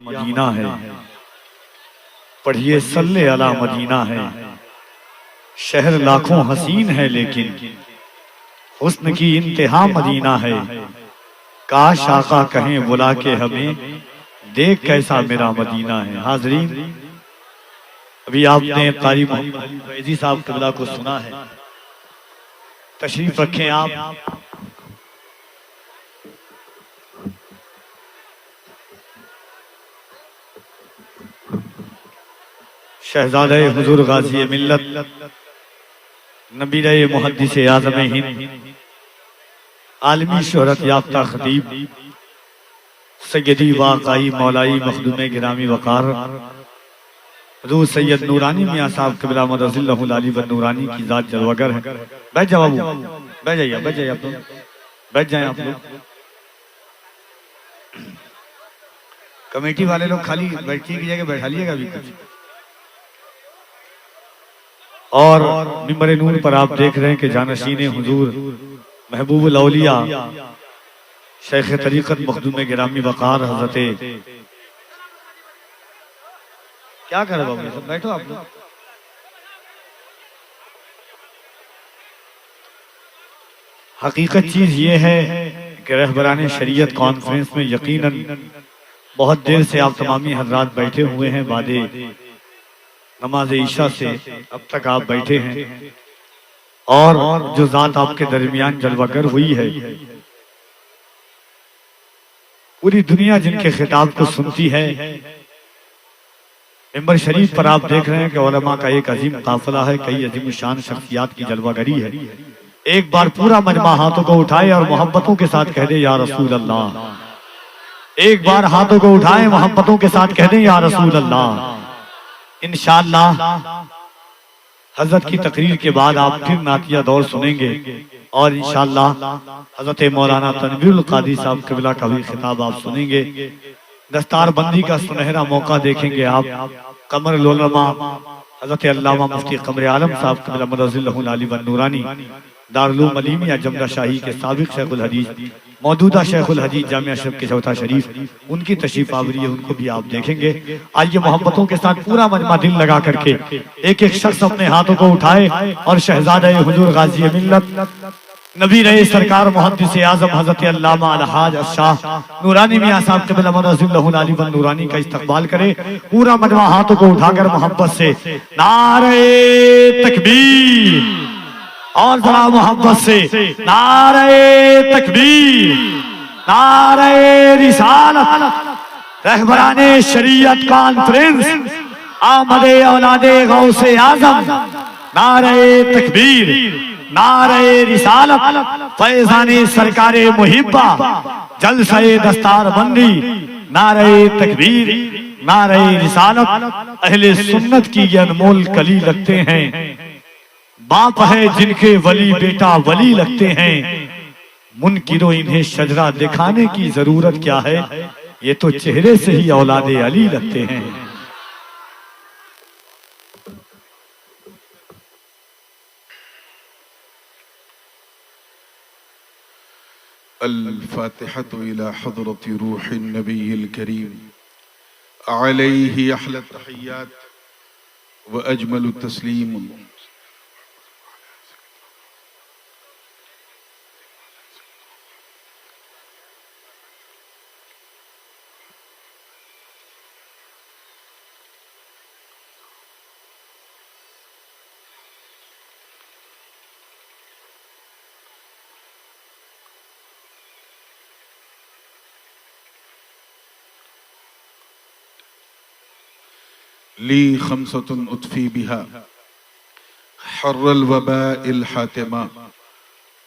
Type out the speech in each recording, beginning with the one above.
مدینہ ہے، پڑھیے صلی علی مدینہ ہے۔ شہر لاکھوں حسین ہے لیکن حسن کی انتہا مدینہ ہے۔ کاش آقا کہیں بلا کے ہمیں، دیکھ کیسا میرا مدینہ ہے۔ حاضرین، ابھی آپ نے قاری محمد فیضی صاحب قبلہ کو سنا ہے، تشریف رکھیں آپ۔ شہزادہ حضور غازی ملت، نبیرہ محدث اعظم ہند، عالمی شہرت یافتہ خطیب، سیدی واقعی مولائی مخدوم گرامی وقار حضور سید نورانی میاں صاحب قبلہ مدد اللہ العلی و نورانی کی ذات جلوگر ہے۔ بیٹھ جاؤ ابو، بیٹھ جائیے آپ لوگ، بیٹھ جائیں آپ لوگ۔ کمیٹی والے لوگ خالی بیٹھنے کی جگہ بیٹھا لیے گا ابھی کچھ۔ اور ممبر نور پر آپ دیکھ رہے ہیں کہ جانشین حضور محبوب الاولیاء شیخ طریقت مخدوم گرامی وقار حضرت، کیا کر رہے بابو، بیٹھو آپ لوگ۔ حقیقت چیز یہ ہے کہ رہبران شریعت کانفرنس میں یقیناً بہت دیر سے آپ تمامی حضرات بیٹھے ہوئے ہیں، بعد نماز عشاء سے اب تک آپ بیٹھے ہیں، اور جو ذات آپ کے درمیان جلوگر ہوئی ہے، پوری دنیا جن کے خطاب کو سنتی ہے، ممبر شریف پر آپ دیکھ رہے ہیں کہ علماء کا ایک عظیم قافلہ ہے، کئی عظیم شان شخصیات کی جلوہ گری ہے۔ ایک بار پورا مجمع ہاتھوں کو اٹھائے اور محبتوں کے ساتھ کہہ دے یا رسول اللہ۔ ایک بار ہاتھوں کو اٹھائے محبتوں کے ساتھ کہہ دیں یا رسول اللہ۔ انشاءاللہ حضرت کی تقریر کے بعد آپ پھر نعتیہ دور سنیں گے، اور انشاءاللہ حضرت مولانا تنویر القادری صاحب قبلہ کا بھی خطاب آپ سنیں گے۔ دستار بندی کا سنہرا موقع دیکھیں گے آپ۔ قمر العلماء حضرت علامہ مفتی قمر عالم صاحب قبلہ مدد اللہ العلی و نورانی دارالعلوم علیمیہ جمرہ شاہی کے سابق شیخ الحدیث، موجودہ شیخ الحدیث جامعہ اشرف کے چوتھا شریف، ان کی تشریف آوری ہے، ان کو بھی آپ دیکھیں گے۔ آئیے محبتوں کے ساتھ پورا مجمع دل لگا کر کے ایک ایک شخص اپنے ہاتھوں کو اٹھائے اور شہزادہ حضور غازی ملت نبی رئیس سرکار محدث اعظم حضرت علامہ الحاج شاہ نورانی میاں صاحب قبلہ مدد اللہ العلی و نورانی کا استقبال کرے۔ پورا مجمع ہاتھوں کو اٹھا کر محبت سے نعرہ تکبیر، اور ذرا محبت سے نعرہ تکبیر، نعرہ رسالت۔ رہبران شریعت کانفرنس آمد اولاد غوث اعظم، نعرہ تکبیر، نعرہ رسالت۔ فیضان سرکار محبہ، جلسہ دستار بندی، نعرہ تکبیر، نعرہ رسالت۔ اہل سنت کی یہ انمول کلی لگتے ہیں، باپ ہے جن کے ولی بیٹا ولی لگتے ہیں، منکروں انہیں شجرہ دکھانے کی ضرورت کیا ہے، یہ تو چہرے سے ہی اولاد علی لگتے ہیں۔ الفاتحة إلى حضرة روح النبي الكريم عليه أحلى التحيات وأجمل التسليم۔ لي خمسة أطفي بها حر الوباء الحاتمة،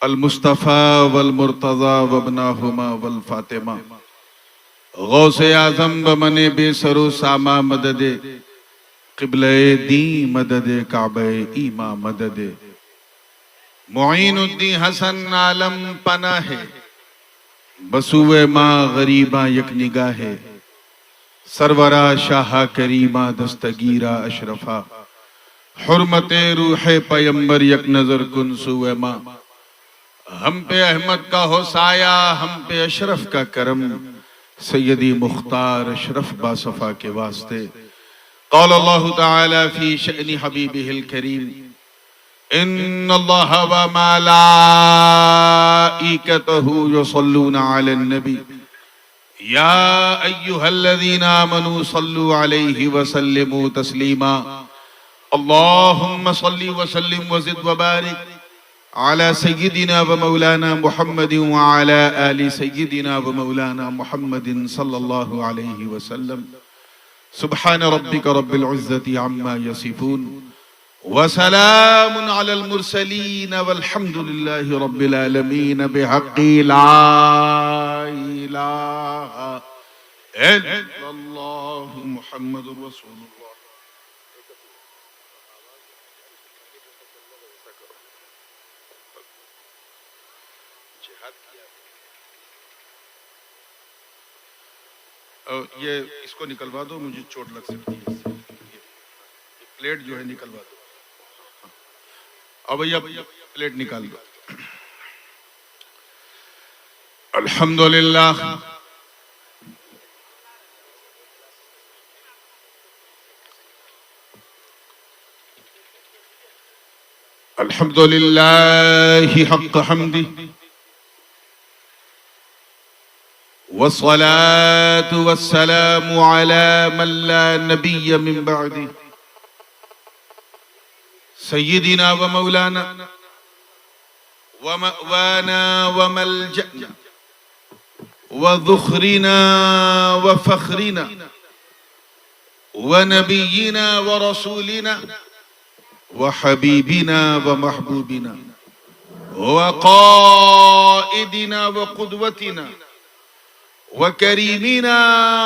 المصطفى والمرتضى وابناهما والفاطمة۔ غوث اعظم بمن بے سر و ساما مدد، قبلہ دین مدد، کعبہ ایما مدد۔ معین الدین حسن عالم پناہ، بسوئے ماں غریباں یک نگاہ۔ سرورا شاہ کریمہ دستگیرہ اشرفا، حرمت روح پیمبر یک نظر کن سوئے ماں۔ ہم پہ احمد کا ہو سایہ، ہم پہ اشرف کا کرم، سیدی مختار اشرف باصفا کے واسطے قال اللہ تعالی فی شأن حبیبہ الکریم ان اللہ وملائکتہ یصلون علی النبی یا ایہا الذین آمنوا صلوا علیہ وسلموا تسلیما اللہم صل وسلم وزد وبارک على سيدنا ومولانا محمد وعلى آل سيدنا ومولانا محمد صلى الله عليه وسلم سبحان ربك رب العزة عما يصفون وسلام على المرسلين والحمد لله رب العالمين بحق لا إله إلا الله محمد رسول الله. یہ اس کو نکلوا دو، مجھے چوٹ لگ سکتی ہے اس سے. یہ پلیٹ جو ہے نکلوا دو. اب بھیا پلیٹ نکال دو. الحمدللہ الحمدللہ حق حمدہ والصلاة والسلام على من لا نبي من بعده سيدنا ومولانا ومأوانا وملجأنا وذخرنا وفخرنا ونبينا ورسولنا وحبيبنا ومحبوبنا وقائدنا وقدوتنا وكريمنا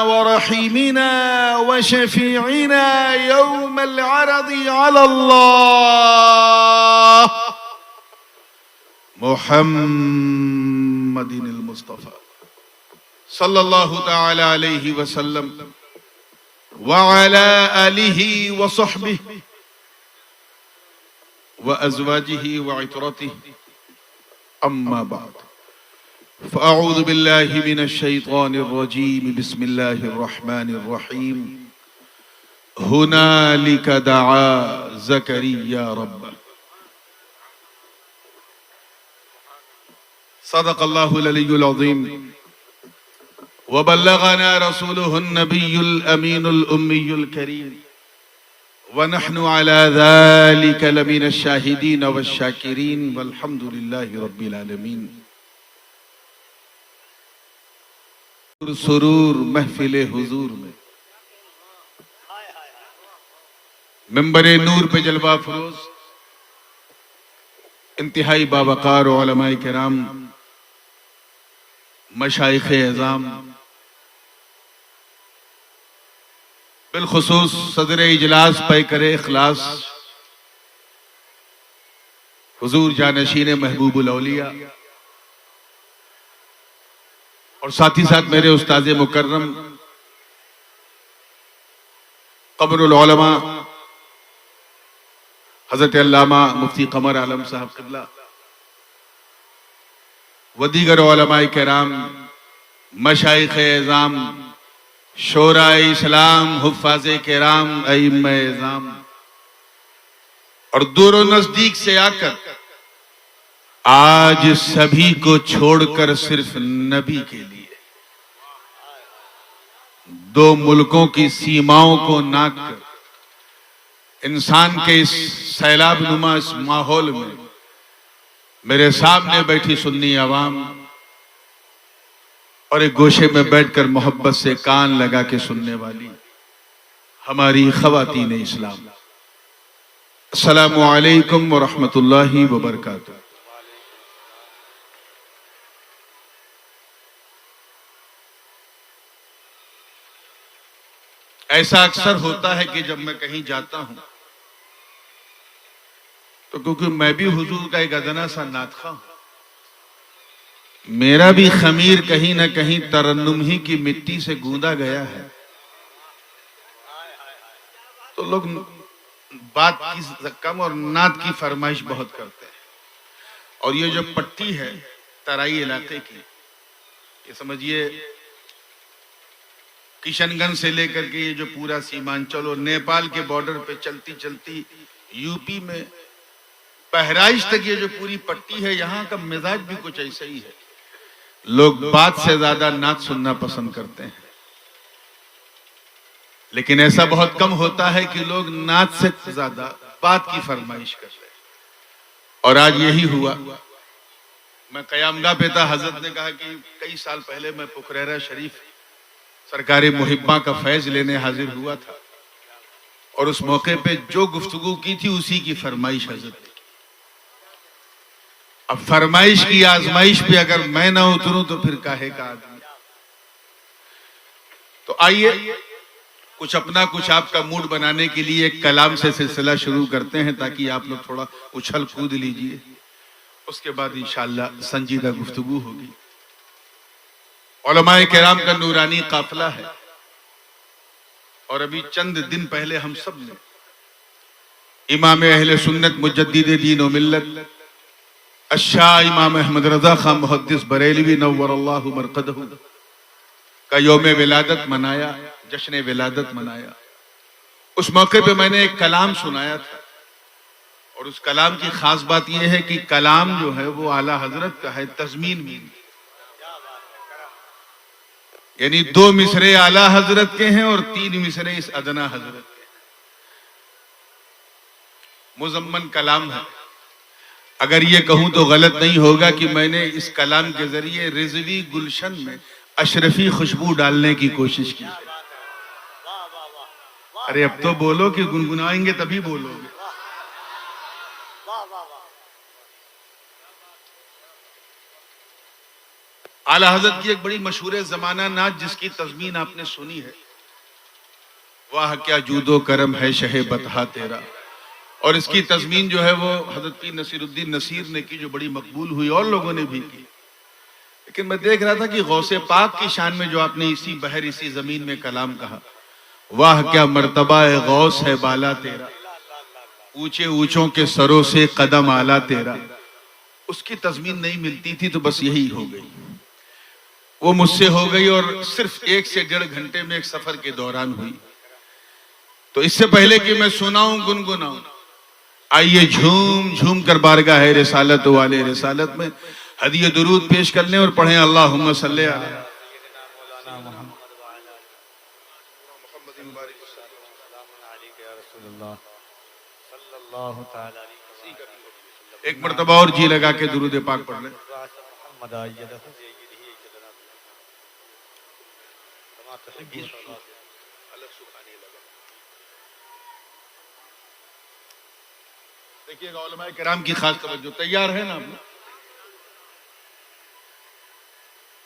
ورحيمنا وشفيعنا يوم العرض على الله محمد المصطفى صلى الله تعالى عليه وسلم وعلى آله وصحبه وأزواجه وعطرته أما بعد فأعوذ بالله من الشيطان الرجيم بسم الله الرحمن الرحيم هنالك دعا زكريا ربه صدق الله العلي العظيم وبلغنا رسوله النبي الأمين الأمي الكريم ونحن على ذلك لمن الشاهدين والشاكرين والحمد لله رب العالمين. سرور محفل حضور میں ممبر نور پہ جلوہ فروز انتہائی باوقار علماء کرام، مشائخ اعظام، بالخصوص صدر اجلاس پیکر اخلاص حضور جانشین محبوب الاولیاء، اور ساتھ ہی ساتھ میرے استاذ مکرم قمر العلماء حضرت علامہ مفتی قمر عالم صاحب قبلہ و دیگر علماء کرام، مشائخ اعظام، شورا اسلام، حفاظ کرام، ائمہ اعظام، اور دور و نزدیک سے آ کر آج سبھی کو چھوڑ کر صرف نبی کے لیے دو ملکوں کی سیماؤں کو ناک کر انسان کے اس سیلاب نما اس ماحول میں میرے سامنے بیٹھی سنی عوام اور ایک گوشے میں بیٹھ کر محبت سے کان لگا کے سننے والی ہماری خواتین اسلام، السلام علیکم ورحمۃ اللہ وبرکاتہ. ایسا اکثر ہوتا ہے کہ جب میں کہیں جاتا ہوں تو کیونکہ میں بھی حضور کا ایک ادنا سا ناطخواں ہوں، میرا بھی خمیر کہیں نہ کہیں ترنم ہی کی مٹی سے گوندا گیا ہے، تو لوگ بات کی کم اور نعت کی فرمائش بہت کرتے ہیں. اور یہ جو پٹی ہے ترائی علاقے کی، یہ سمجھیے کشن گنج سے لے کر کے یہ جو پورا سیمانچل اور نیپال کے بارڈر پہ چلتی چلتی یو پی میں بہرائچ تک یہ جو پوری پٹی ہے، یہاں کا مزاج بھی کچھ ایسا ہی ہے، لوگ بات سے زیادہ نعت سننا پسند کرتے ہیں، لیکن ایسا بہت کم ہوتا ہے کہ لوگ نعت سے زیادہ بات کی فرمائش کر رہے ہیں۔ اور آج یہی ہوا۔ میں قیام گاہ پہ تھا، حضرت نے کہا کہ کئی سال پہلے میں پکریرہ شریف سرکار محبہ کا فیض لینے حاضر ہوا تھا، اور اس موقع پہ جو گفتگو کی تھی اسی کی فرمائش حضرت نے کی۔ اب فرمائش کی آزمائش پہ اگر میں نہ اتروں تو پھر کاہے کا آدمی۔ تو آئیے کچھ اپنا کچھ آپ کا موڈ بنانے کے لیے ایک کلام سے سلسلہ شروع کرتے ہیں، تاکہ آپ لوگ تھوڑا اچھل کود لیجئے، اس کے بعد انشاءاللہ سنجیدہ گفتگو ہوگی۔ علماء کرام کا نورانی قافلہ ہے، اور ابھی چند دن پہلے ہم سب نے امام اہل سنت مجدد دین و ملت الشاہ امام احمد رضا خان محدث بریلوی نور اللہ مرقدہ کا یوم ولادت منایا، جشن ولادت منایا۔ اس موقع پہ میں نے ایک کلام سنایا تھا، اور اس کلام کی خاص بات یہ ہے کہ کلام جو ہے وہ اعلیٰ حضرت کا ہے، تضمین بھی، یعنی 2 مصرے اعلیٰ حضرت کے ہیں اور 3 مصرے اس ادنا حضرت کے، مضمن کلام ہے۔ اگر یہ کہوں تو غلط نہیں ہوگا کہ میں نے اس کلام کے ذریعے رضوی گلشن میں اشرفی خوشبو ڈالنے کی کوشش کی۔ ارے اب تو بولو، کہ گنگنائیں گے تبھی بولو گے۔ اعلیٰ حضرت کی ایک بڑی مشہور زمانہ نعت جس کی تضمین آپ نے سنی ہے، واہ کیا جود و کرم ہے شہ بطحہ تیرا، اور اس کی تضمین جو ہے وہ حضرت پیر نصیر الدین نصیر نے کی، جو بڑی مقبول ہوئی، اور لوگوں نے بھی کی۔ لیکن میں دیکھ رہا تھا کہ غوث پاک کی شان میں جو آپ نے اسی بحر اسی زمین میں کلام کہا، واہ کیا مرتبہ غوث ہے بالا تیرا، اونچے اونچوں کے سروں سے قدم اعلیٰ تیرا، اس کی تضمین نہیں ملتی تھی، تو بس یہی ہو گئی، وہ مجھ سے ہو گئی، اور صرف 1 سے 1.5 گھنٹے میں ایک سفر کے دوران ہوئی۔ تو اس سے پہلے کہ میں سناؤں گنگناؤں، آئیے جھوم جھوم کر بارگاہ رسالت والے رسالت میں ہدیہ درود پیش کر لیں اور پڑھیں اللہم صلی علی ایک مرتبہ اور جی لگا کے درود پاک پڑھ لیں۔ دیکھیے گا علماء کرام کی خاص توجہ، تیار ہے نا آپ؟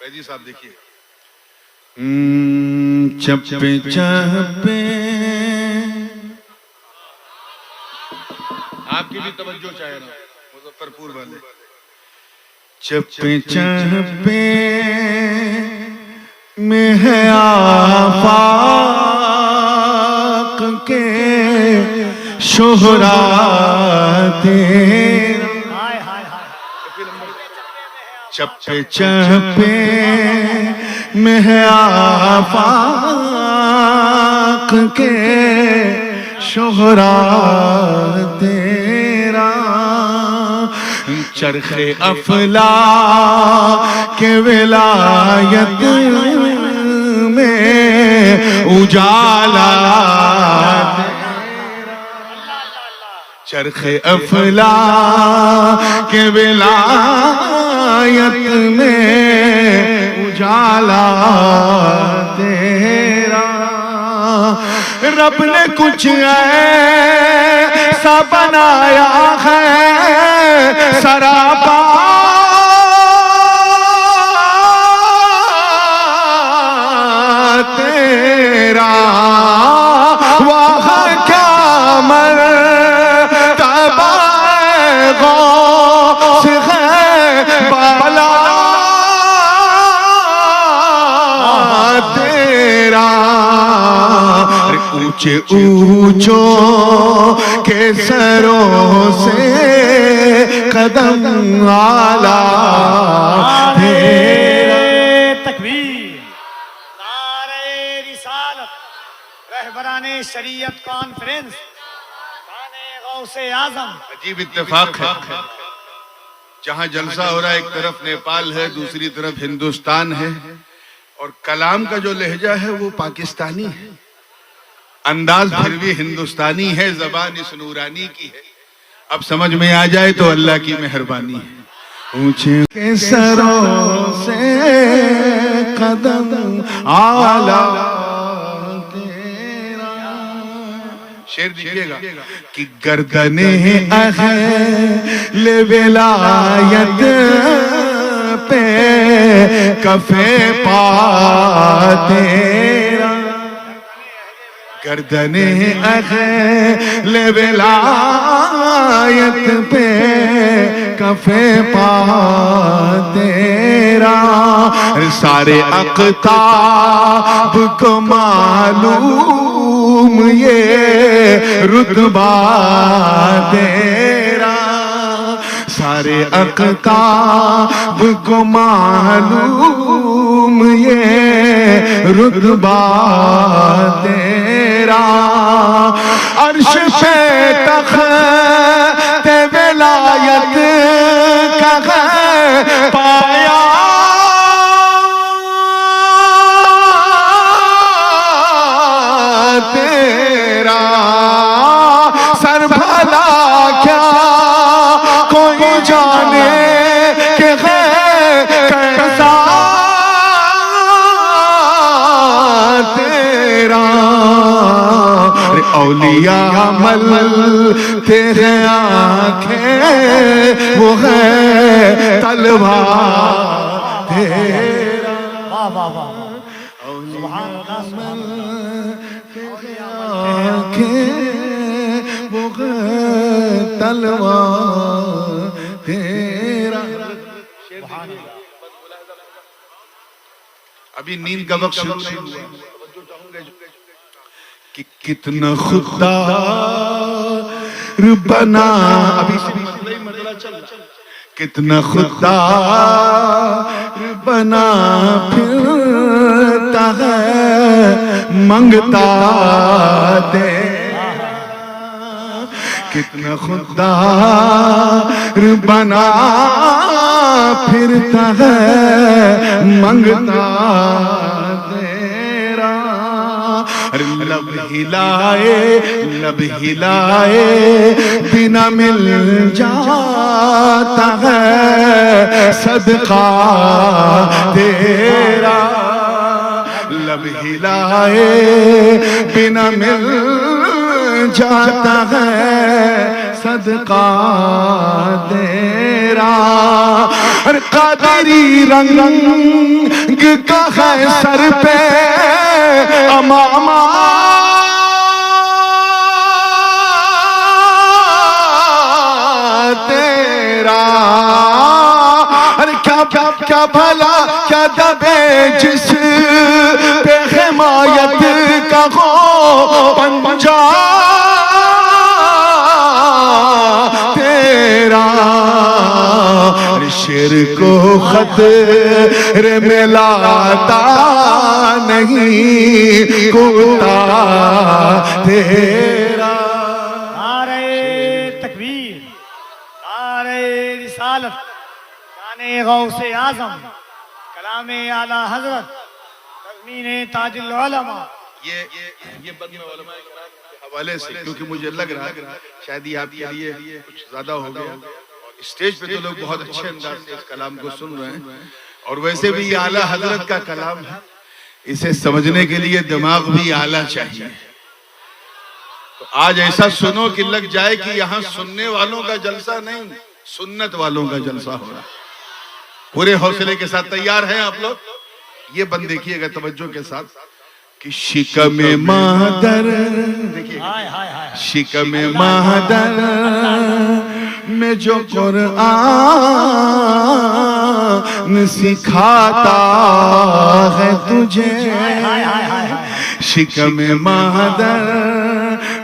فیضی صاحب دیکھیے، چپے چپے، آپ کی بھی توجہ چاہے نا مظفرپور والے، چپے چپے میں ہے آفاق کے شہرا تیرا، چپے چپے میں ہے آفاق کے شہرا تیرا، چرخ افلاک کے ولایت میں اجالا، چرخ افلاک کے ولایت میں اجالا تیرا، رب نے کچھ ایسا بنایا ہے سراپا تیرا، واہ کیا مرتبہ غوث ہے بالا تیرا، اونچے اونچوں کے سروں سے قدم اعلیٰ تیرا۔ تکبیر، نعرہ رسالت رہبران شریعت کانفرنس خانِ غوث اعظم. عجیب اتفاق ہے، جہاں جلسہ ہو رہا ہے ایک طرف نیپال ہے، دوسری طرف ہندوستان ہے، اور کلام کا جو لہجہ ہے وہ پاکستانی ہے، انداز پھر بھی ہندوستانی ہے، زبان اس نورانی کی ہے. اب سمجھ میں آ جائے تو اللہ کی مہربانی ہے. اونچے سروں سے قدم آلا تیرا، شعر دیکھیے گا کہ گردن اہل ولایت پہ کفے پا تیرا، گردن اہل ولایت پہ کفے پا تیرا، سارے اقطاب کو معلوم یہ رتبہ تیرا، سارے اقطاب کو معلوم یہ رتبہ تیرا، عرش پہ تخت ولایت کا پایا تیرا، سر بھلا کیا کوئی جانے کہ ہے کیسا تیرا، اولیاء ملتے ہیں آنکھیں وہ ہے تلوار تیرا، واہ واہ واہ، سبحان اللہ سبحان آنکھیں وہ ہے تلوار تیرا. ابھی نیند کا وقت شروع نہیں ہوا کہ کتنا خوددار بنا، ابھی سے مسئلہ چل رہا، کتنا خوددار بنا پھرتا ہے منگتا دے، کتنا خوددار بنا پھرتا ہے منگتا تیرا، لب ہلائے بنا مل جاتا ہے صدقہ تیرا، لب ہلائے بنا مل جاتا ہے صدقہ تیرا، قادری رنگ کا ہے سر پہ امامہ تیرا، کیا بھلا کیا دبے جس پہ حمایت کا ہو پنجا تیرا، شیر کو خطرے میں لاتا نہیں کوتا تیرا. نعرہ تکبیر، نعرہ رسالت، خانِ غوث اعظم، کلام اعلی حضرت، تضمین تاج العلماء. یہ بدم علماء کے حوالے سے، کیونکہ مجھے لگ رہا ہے شاید یہ آپ کے لیے کچھ زیادہ ہو گیا، اسٹیج پہ تو لوگ بہت اچھے انداز سے اس کلام کو سن رہے ہیں، اور ویسے بھی یہ اعلیٰ حضرت کا کلام ہے، اسے سمجھنے کے لیے دماغ بھی اعلیٰ چاہیے. تو آج ایسا سنو کہ لگ جائے کہ یہاں سننے والوں کا جلسہ نہیں، سنت والوں کا جلسہ ہو رہا. پورے حوصلے کے ساتھ تیار ہیں آپ لوگ؟ یہ بند دیکھیے گا توجہ کے ساتھ کہ شکم مادر، دیکھیے شکم مادر میں جو قرآن سکھاتا ہے تجھے، شکم مادر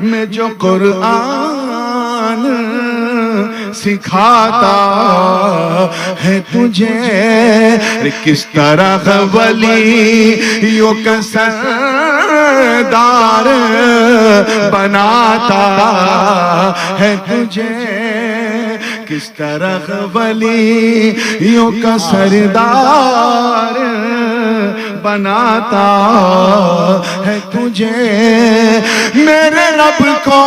میں جو قرآن سکھاتا ہے تجھے، کس طرح ولیوں کا سر سردار بناتا ہے تجھے، کس طرح ولیوں کا سردار بناتا ہے تجھے، میرے رب کو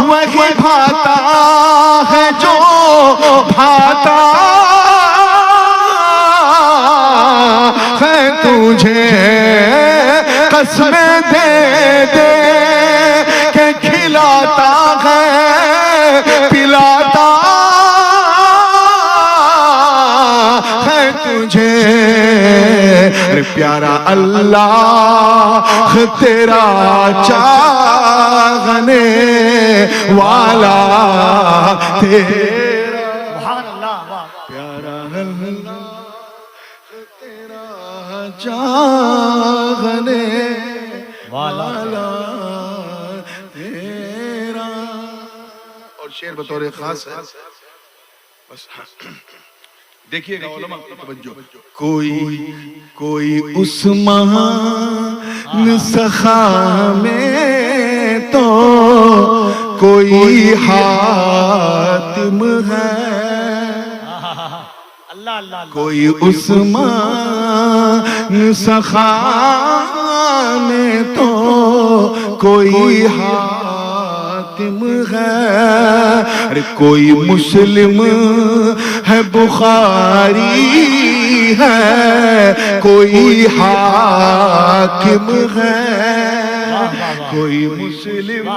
وہی بھاتا ہے جو بھاتا ہے تجھے، قسمیں دے دے کہ کھلاتا ہے پلاتا ہے تجھے، پیارا اللہ تیرا چاہنے والا تیرا، سبحان اللہ، واہ پیارا اللہ تیرا چاہنے والا تیرا۔ اور شعر بطور خاص ہے، بس دیکھیے گا علماء کی توجہ، کوئی عثمان سخا میں تو کوئی حاتم ہے، اللہ اللہ، کوئی عثمان سخا میں تو کوئی حاتم ہے، ارے کوئی مسلم ہے بخاری ہے، کوئی حاکم ہے، کوئی مسلم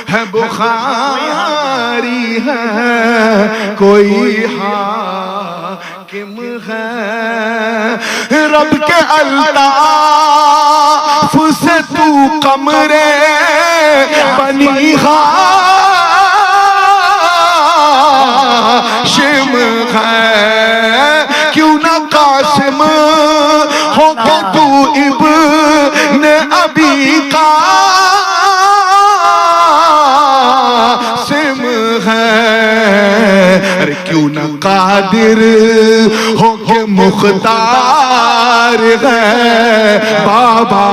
ہے بخاری ہے، کوئی حاکم ہے، رب کے الطاف سے تو قمرے بنی ہاشم ہے، کیوں نہ قاسم ہو کہ تو ابن ابی قاسم ہے، ارے کیوں نہ قادر ہو کہ مختار ہے بابا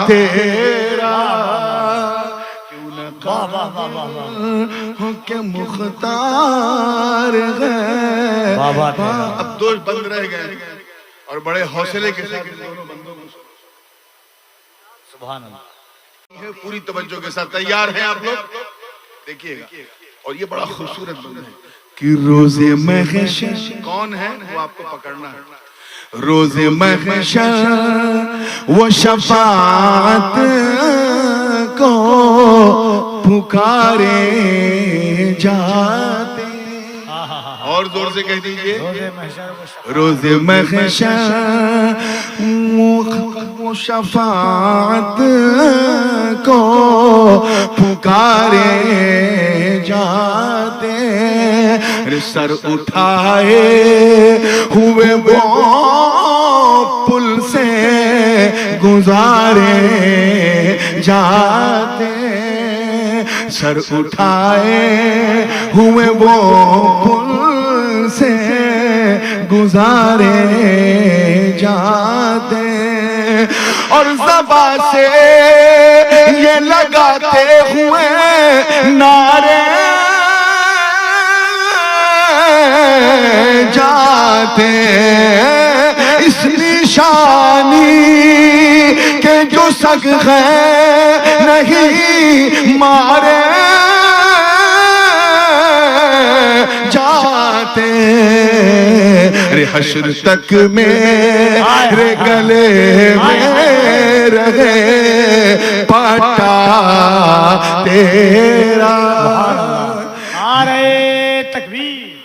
تیرا، کیوں نہ قادر ہو کہ مختار ہے بابا تیرا۔ اب دو بند رہ گئے اور بڑے حوصلے کے ساتھ دونوں بندوں کو سبحان اللہ، پوری توجہ کے ساتھ تیار ہیں آپ لوگ، دیکھیے گا، اور یہ بڑا خوبصورت بند ہے کہ روز محشر کون ہے وہ آپ کو پکڑنا ہے، روز محشر وہ شفاعت کو پکارے جاتے، اور زور سے کہہ دیجئے، روز محشر وہ شفاعت کو پکارے جاتے، سر اٹھائے ہوئے وہ پل سے گزارے جاتے، سر اٹھائے ہوئے وہ پل سے گزارے جاتے، اور زبان سے یہ لگاتے ہوئے نعرے جاتے، اس نشانی کے جو سگ ہے نہیں مارے جاتے، رے حشر تک میرے گلے میں رہے پاٹا تیرا، نعرہ تکبیر،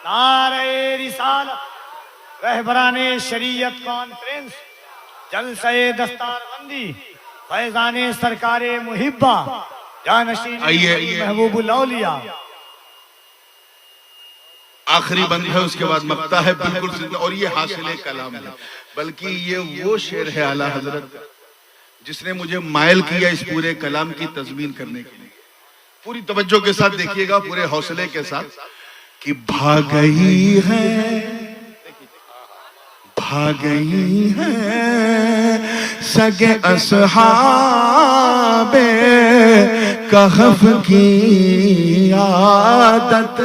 نعرہ رسالت، رہبران شریعت کانفرنس، جلسہ دستار بندی، فیضان سرکار محبہ، جانشین محبوب الاولیاء، آخری بند ہے، اس کے بعد مقطع ہے بالکل سیدھا، اور یہ حاصل کلام ہے، بلکہ یہ وہ شعر ہے اعلیٰ حضرت جس نے مجھے مائل کیا اس پورے کلام کی تضمین کرنے کے لیے۔ پوری توجہ کے ساتھ دیکھیے گا، پورے حوصلے کے ساتھ، کہ بھاگ گئی ہے بھاگئی ہے سگے اصحاب کہف کی عادت،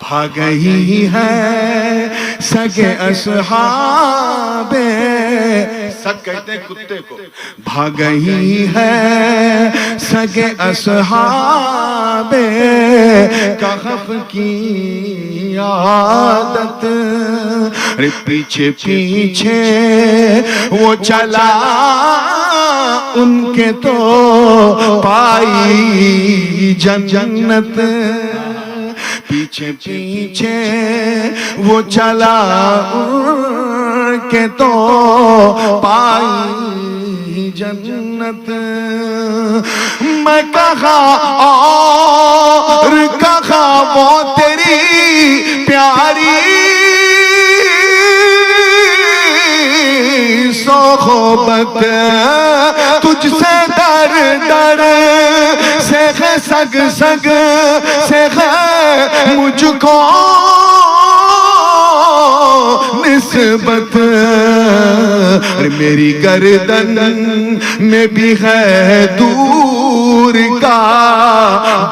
بھاگئی ہے سگے اصحاب، سگ کہتے ہیں کتے کو، بھاگئی ہے سگے اصحاب کہف کی عادت، پیچھے پیچھے وہ چلا ان کے تو پائی جنت، پیچھے پیچھے وہ چلا ان کے تو پائی جنت، میں کہا اور کہا وہ تیری پیاری صحبت، تجھ سے در در سے سگ سگ سے مجھ کو نسبت، میری گردن میں بھی ہے دور کا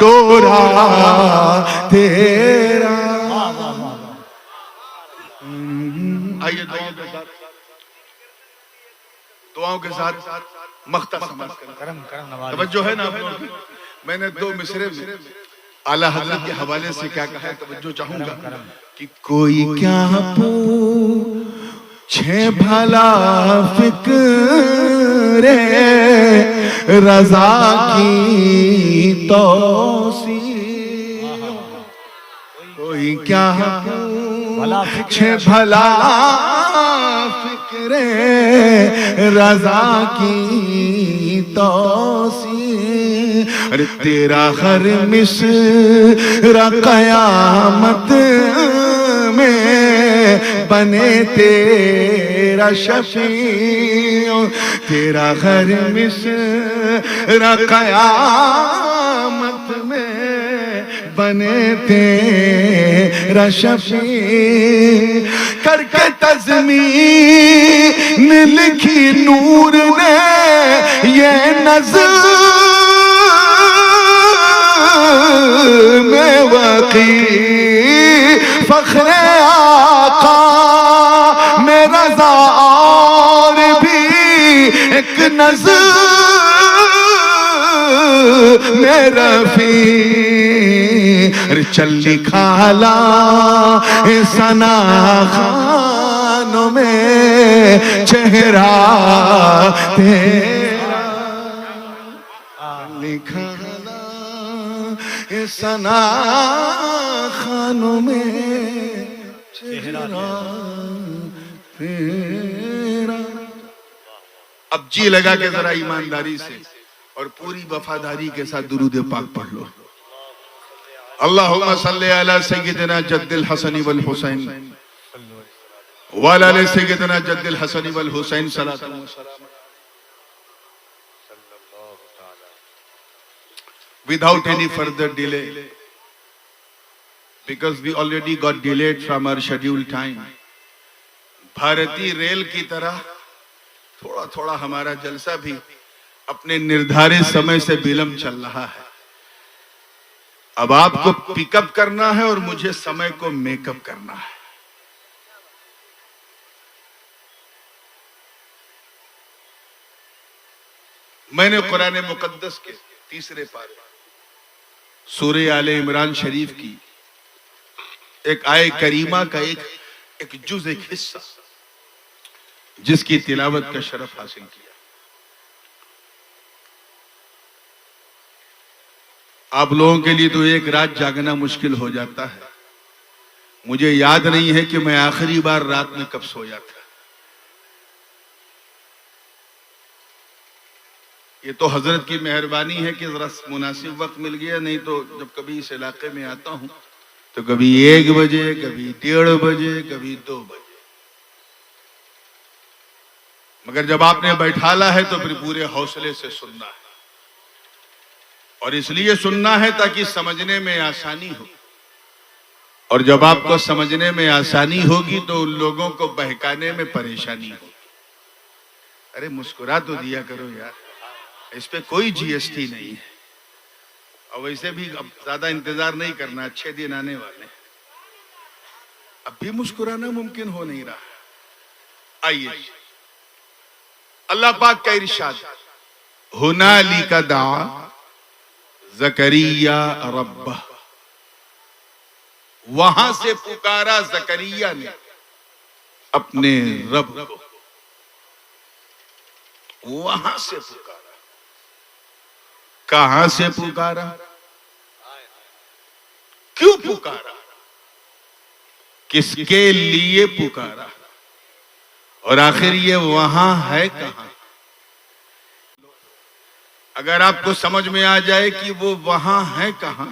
دورہ تیرا۔ آئیے دعاؤں کے ساتھ مختصر توجہ ہے نا آپ لوگوں کی؟ میں نے دو مصرے میں اعلیٰ حضرت کے حوالے سے کیا کہا ہے توجہ چاہوں گا کہ کوئی کیا پوچھے بھلا فکر رضا کی توسیع، کوئی کیا پوچھے بھلا فکر رضا کی توسیع، تیرا ہر مصر قیامت میں بنے تیرا شفیع، تیرا ہر مصر قیامت میں بنے تیرا شفیع، کر کے تضمین لکھی نور نے یہ نظم میں وقی فخر آقا میں رضا اور بھی ایک نظم میں رفیع، چلی کھالا ثنا خانوں میں چہرہ تیرا، لکھا ثنا خانوں میں چہرہ تیرا۔ اب جی لگا کے ذرا ایمانداری سے اور پوری وفاداری کے ساتھ درود پاک پڑھ لو۔ اللہم صلی علی سیدنا جد الحسن والحسین وعلی آل سیدنا جد الحسن والحسین صلاۃ وسلام۔ Without any further delay, because we already got delayed from our scheduled time, بھارتی ریل کی طرح تھوڑا تھوڑا ہمارا جلسہ بھی اپنے نردھارت سمے سے بیلم چل رہا ہے۔ اب آپ کو پک اپ کرنا ہے اور مجھے سمے کو میک اپ کرنا ہے۔ میں نے قرآن مقدس کے تیسرے پارے سورہ آل عمران شریف کی ایک آیہ کریمہ کا ایک جز، ایک حصہ جس کی تلاوت کا شرف حاصل کیا۔ آپ لوگوں کے لیے تو ایک رات جاگنا مشکل ہو جاتا ہے، مجھے یاد نہیں ہے کہ میں آخری بار رات میں کب سویا تھا۔ یہ تو حضرت کی مہربانی ہے کہ ذرا مناسب وقت مل گیا، نہیں تو جب کبھی اس علاقے میں آتا ہوں تو کبھی 1 بجے، کبھی 1:30 بجے، کبھی 2 بجے، مگر جب آپ نے بیٹھالا ہے تو پھر پورے حوصلے سے سننا ہے، اور اس لیے سننا ہے تاکہ سمجھنے میں آسانی ہو اور جب آپ کو سمجھنے میں آسانی ہوگی تو ان لوگوں کو بہکانے میں پریشانی ہوگی. ارے مسکرا تو دیا کرو یار, اس پہ کوئی جی ایس ٹی نہیں ہے, اور ویسے بھی اب زیادہ انتظار نہیں کرنا, اچھے دن آنے والے. اب بھی مسکرانا ممکن ہو نہیں رہا. آئیے اللہ پاک کا ارشاد, ہنالک دعا زکریا ربہ, وہاں سے پکارا زکریا نے اپنے رب کو. وہاں سے پکارا, کہاں سے پکارا, کیوں پکارا, کس کے لیے پکارا, اور آخر یہ وہاں ہے کہاں. اگر آپ کو سمجھ میں آ جائے کہ وہ وہاں ہے کہاں,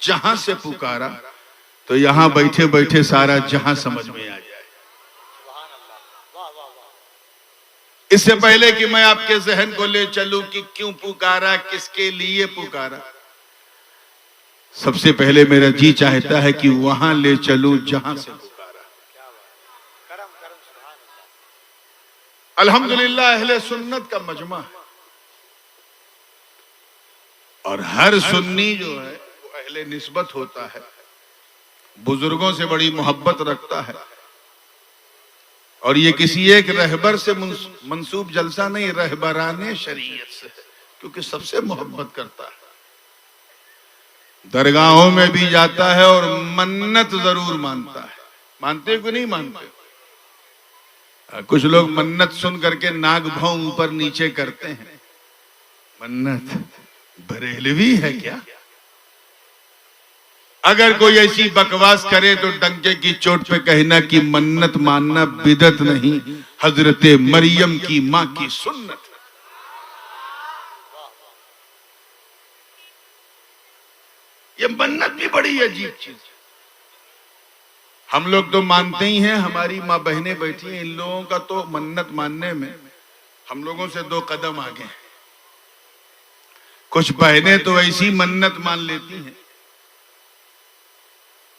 جہاں سے پکارا, تو یہاں بیٹھے بیٹھے سارا جہاں سمجھ میں آ جائے. اس سے پہلے کہ میں آپ کے ذہن کو لے چلوں کہ کیوں پکارا, کس کے لیے پکارا, سب سے پہلے میرا جی چاہتا ہے کہ وہاں لے چلوں جہاں سے پکارا. الحمدللہ اہل سنت کا مجمع ہے, اور ہر سنی جو ہے وہ اہل نسبت ہوتا ہے, بزرگوں سے بڑی محبت رکھتا ہے, اور یہ کسی ایک رہبر سے منسوب جلسہ نہیں, رہبران شریعت سے, کیونکہ سب سے محبت کرتا ہے. درگاہوں میں بھی جاتا ہے اور منت ضرور مانتا ہے. مانتے کو نہیں مانتے؟ کچھ لوگ منت سن کر کے ناک بھون اوپر نیچے کرتے ہیں. منت بریلوی ہے کیا؟ اگر کوئی ایسی بکواس کرے تو ڈنکے کی چوٹ پہ کہنا کہ منت ماننا بدعت نہیں, حضرت مریم کی ماں کی سنت. یہ منت بھی بڑی عجیب چیز ہے. ہم لوگ تو مانتے ہی ہیں, ہماری ماں بہنیں بیٹھی ہیں, ان لوگوں کا تو منت ماننے میں ہم لوگوں سے 2 قدم آگے ہیں. کچھ بہنیں تو ایسی منت مان لیتی ہیں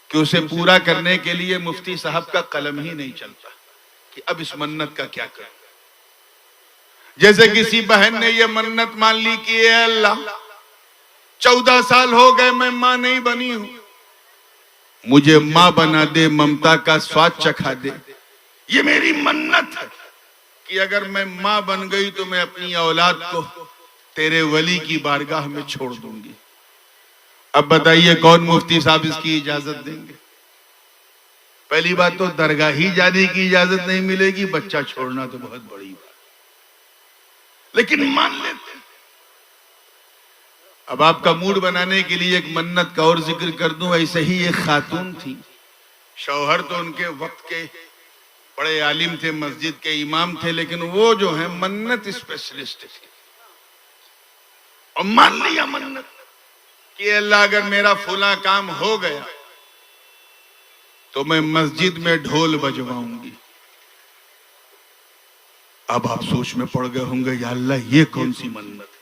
کہ اسے پورا کرنے کے لیے مفتی صاحب کا قلم ہی نہیں چلتا کہ اب اس منت کا کیا کریں. جیسے کسی بہن نے یہ منت مان لی کہ اے اللہ 14 سال ہو گئے میں ماں نہیں بنی ہوں, مجھے ماں بنا دے, ممتا کا سواد چکھا دے. یہ میری منت ہے کہ اگر میں ماں بن گئی تو میں اپنی اولاد کو تیرے ولی کی بارگاہ میں چھوڑ دوں گی. اب بتائیے کون مفتی صاحب اس کی اجازت دیں گے؟ پہلی بات تو درگاہ ہی جانے کی اجازت نہیں ملے گی, بچہ چھوڑنا تو بہت بڑی بات, لیکن مان لیتے. اب آپ کا موڈ بنانے کے لیے ایک منت کا اور ذکر کر دوں. ایسے ہی ایک خاتون تھی, شوہر تو ان کے وقت کے بڑے عالم تھے, مسجد کے امام تھے, لیکن وہ جو ہیں منت اسپیشلسٹ تھے. اور مان لیا منت کہ اللہ اگر میرا فلاں کام ہو گیا تو میں مسجد میں ڈھول بجواؤں گی. اب آپ سوچ میں پڑ گئے ہوں گے, یا اللہ یہ کون سی منت.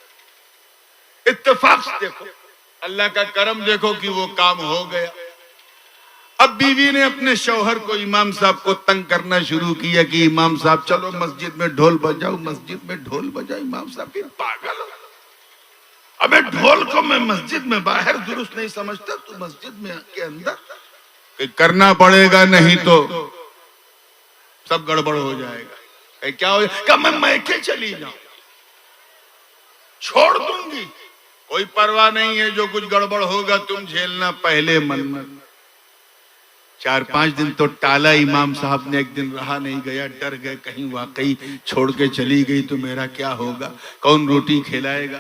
اتفاق سے دیکھو, اللہ کا کرم دیکھو کہ وہ کام ہو گیا. اب بیوی نے اپنے شوہر کو, امام صاحب کو تنگ کرنا شروع کیا کہ امام صاحب چلو مسجد میں ڈھول بجاؤ, مسجد میں ڈھول بجاؤ. امام صاحب کی پاگل ہو, ابے ڈھول کو میں مسجد میں باہر درست نہیں سمجھتا, تو مسجد میں کے اندر کرنا پڑے گا, نہیں تو سب گڑبڑ ہو جائے گا. کیا ہو جائے گا؟ میں میکے چلی جاؤں, چھوڑ دوں گی, کوئی پرواہ نہیں ہے, جو کچھ گڑبڑ ہوگا تم جھیلنا. پہلے منت 4-5 دن تو ٹالا امام صاحب نے, ایک دن رہا نہیں گیا, ڈر گئے کہیں واقعی چھوڑ کے چلی گئی تو میرا کیا ہوگا, کون روٹی کھلائے گا.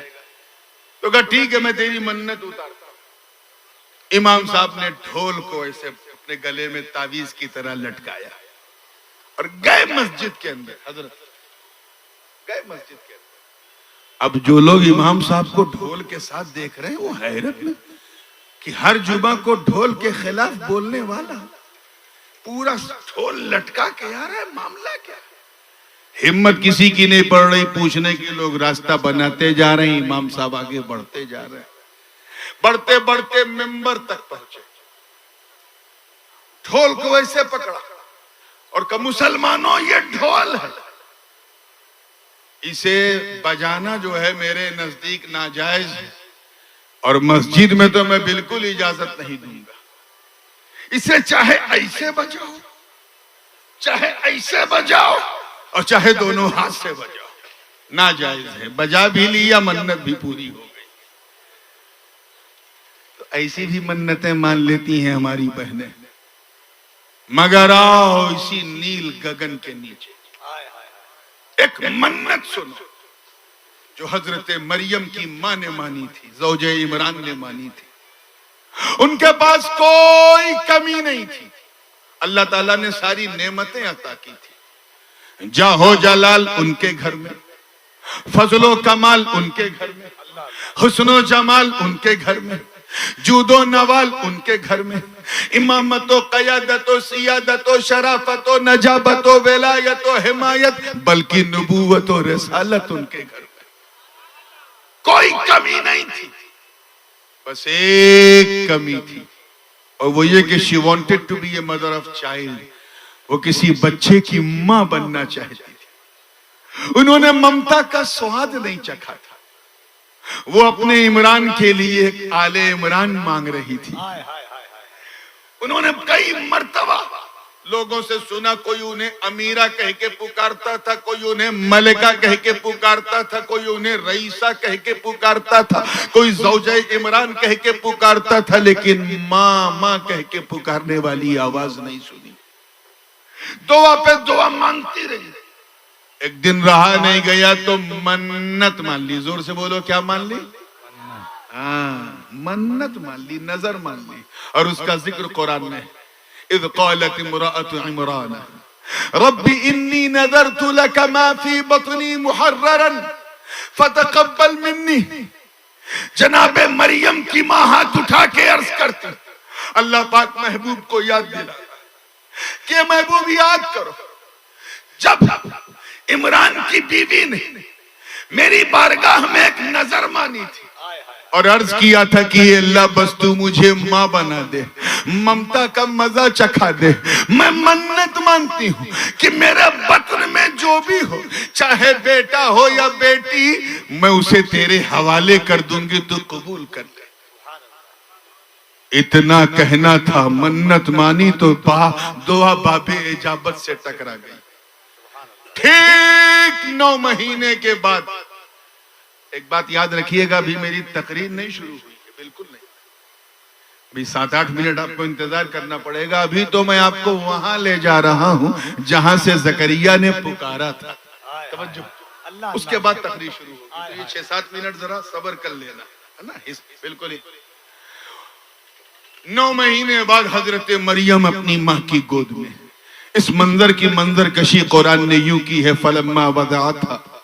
تو کہا ٹھیک ہے میں تیری منت اتارتا ہوں. امام صاحب نے ڈھول کو ایسے اپنے گلے میں تعویذ کی طرح لٹکایا اور گئے مسجد کے اندر. حضرت گئے مسجد کے اندر. اب جو لوگ امام صاحب کو ڈھول کے ساتھ دیکھ رہے ہیں وہ حیرت میں کہ ہر جمعہ کو ڈھول کے خلاف بولنے والا پورا ڈھول لٹکا کے آ رہا ہے, معاملہ کیا ہے؟ ہمت کسی کی نہیں پڑ رہی پوچھنے کی. لوگ راستہ بناتے جا رہے ہیں, امام صاحب آگے بڑھتے جا رہے ہیں. بڑھتے بڑھتے منبر تک پہنچے. ڈھول کو ویسے پکڑا اور کہ مسلمانوں یہ ڈھول ہے، اسے بجانا جو ہے میرے نزدیک ناجائز ہے، اور مسجد میں تو میں بالکل اجازت نہیں دوں گا۔ اسے چاہے ایسے بجاؤ، چاہے ایسے بجاؤ، اور چاہے دونوں ہاتھ سے بجاؤ، ناجائز ہے۔ بجا بھی لیا، منت بھی پوری ہو گئی۔ تو ایسی بھی منتیں مان لیتی ہیں ہماری بہنیں، مگر آؤ اسی نیل گگن کے نیچے ایک منت سنو جو حضرت مریم کی ماں نے مانی تھی، زوجہ عمران نے مانی تھی۔ ان کے پاس کوئی کمی نہیں تھی، اللہ تعالیٰ نے ساری نعمتیں عطا کی تھی۔ جاہو جلال ان کے گھر میں، فضل و کمال ان کے گھر میں، حسن و جمال ان کے گھر میں، جود و نوال ان کے گھر میں، امامت و قیادت و سیادت و شرافت و نجابت و ولایت و حمایت، بلکہ نبوت و رسالت ان کے گھر میں کوئی کمی نہیں تھی۔ بس ایک کمی تھی، اور وہ یہ کہ she wanted to be a mother of child، وہ کسی بچے کی ماں بننا چاہتی تھی۔ انہوں نے ممتا کا سواد نہیں چکھا تھا، وہ اپنے عمران کے لیے ایک آل عمران مانگ رہی تھی۔ انہوں نے کئی مرتبہ لوگوں سے سنا، کوئی انہیں امیرہ کہہ کے پکارتا تھا، کوئی انہیں ملکہ کہہ کے پکارتا تھا، کوئی انہیں رئیسہ کہہ کے پکارتا تھا، کوئی زوجہ عمران کہہ کے پکارتا تھا، لیکن ماں ماں کہہ کے پکارنے والی آواز نہیں سنی۔ دعا پہ دعا مانگتی رہی۔ ایک دن رہا نہیں گیا تو منت مان لی۔ زور سے بولو، کیا مان لی؟ منت مان لی، نظر مان لی، اور اس کا ذکر قرآن میں ہے۔ اذ قالت امرأة عمران رب انی نذرت لك ما في بطنی محررا فتقبل منی۔ جناب مریم کی ماں ہاتھ اٹھا کے عرض کرتی، اللہ پاک محبوب کو یاد دلا کہ محبوب یاد کرو جب عمران کی بیوی نے میری بارگاہ میں ایک نظر مانی تھی اور عرض کیا تھا کہ اللہ بس تو مجھے ماں بنا دے، ممتا کا مزہ چکھا دے، میں منت مانتی ہوں کہ میرے بطن میں جو بھی ہو، چاہے بیٹا ہو یا بیٹی، میں اسے تیرے حوالے کر دوں گی، تو قبول کر لے۔ اتنا کہنا تھا، منت مانی تو دعا باب اجابت سے ٹکرا گئی۔ ٹھیک 9 مہینے کے بعد، ایک بات یاد رکھیے گا، ابھی میری تقریر نہیں شروع ہوئی ہے، بالکل نہیں، ابھی 7-8 منٹ آپ کو انتظار کرنا پڑے گا۔ ابھی تو میں آپ کو وہاں لے جا رہا ہوں جہاں سے زکریا نے پکارا تھا۔ توجہ، اس کے بعد تقریر شروع ہوگی، تو یہ 6-7 منٹ ذرا صبر کر لینا ہے نا، بالکل ہی۔ 9 مہینے بعد حضرت مریم اپنی ماں کی گود میں، اس منظر کی منظر کشی قرآن نے یوں کی ہے، فلما وضعتها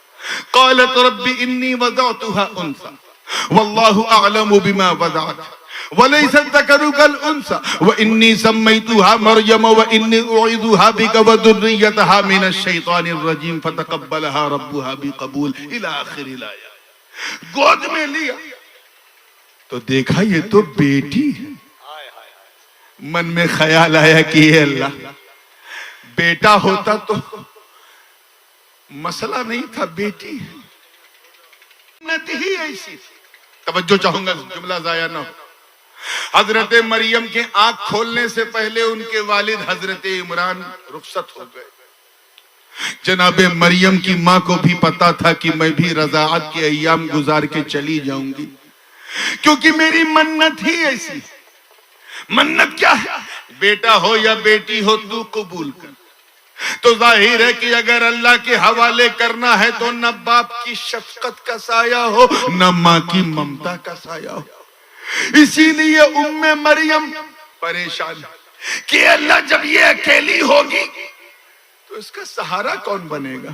قالت رب انی وضعتها انثى واللہ اعلم بما وضعت وليس الذكر كالانثى واني سميتها مريم واني اعيذها بك وذريتها من الشيطان الرجيم فتقبلها ربها بقبول الى آخر الآیات۔ گود میں لیا تو دیکھا یہ تو بیٹی ہے۔ من میں خیال آیا کہ اے اللہ، بیٹا ہوتا تو مسئلہ نہیں تھا، بیٹی ہے، نت ہی ایسی تھی۔ توجہ چاہوں گا، جملہ ضائع نہ ہو۔ حضرت مریم کے آنکھ کھولنے سے پہلے ان کے والد حضرت عمران رخصت ہو گئے۔ جناب مریم کی ماں کو بھی پتا تھا کہ میں بھی رضاعت کے ایام گزار کے چلی جاؤں گی، کیونکہ میری منت ہی ایسی۔ منت کیا ہے؟ بیٹا ہو یا بیٹی ہو تو قبول کر۔ تو ظاہر ہے کہ اگر اللہ کے حوالے کرنا ہے تو نہ باپ کی شفقت کا سایہ ہو، نہ ماں کی ممتا کا سایہ ہو۔ اسی لیے مریم پریشان کہ اللہ جب یہ اکیلی ہوگی تو اس کا سہارا کون بنے گا؟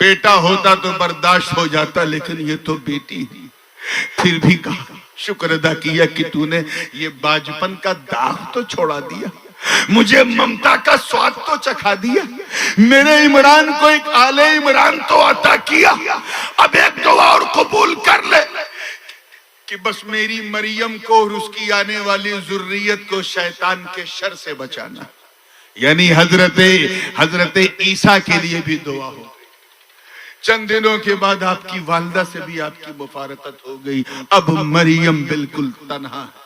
بیٹا ہوتا تو برداشت ہو جاتا، لیکن یہ تو بیٹی ہے۔ پھر بھی کہا، شکر ادا کیا کہ تو نے یہ باجپن کا داغ تو چھوڑا دیا، مجھے ممتا کا سواد تو چکھا دیا، میرے عمران کو ایک آل عمران تو عطا کیا، اب ایک دعا اور قبول کر لے کہ بس میری مریم کو اور اس کی آنے والی ذریت کو شیطان کے شر سے بچانا. یعنی حضرت عیسیٰ کے لیے بھی دعا ہو. چند دنوں کے بعد آپ کی والدہ سے بھی آپ کی مفارقت ہو گئی. اب مریم بالکل تنہا ہے,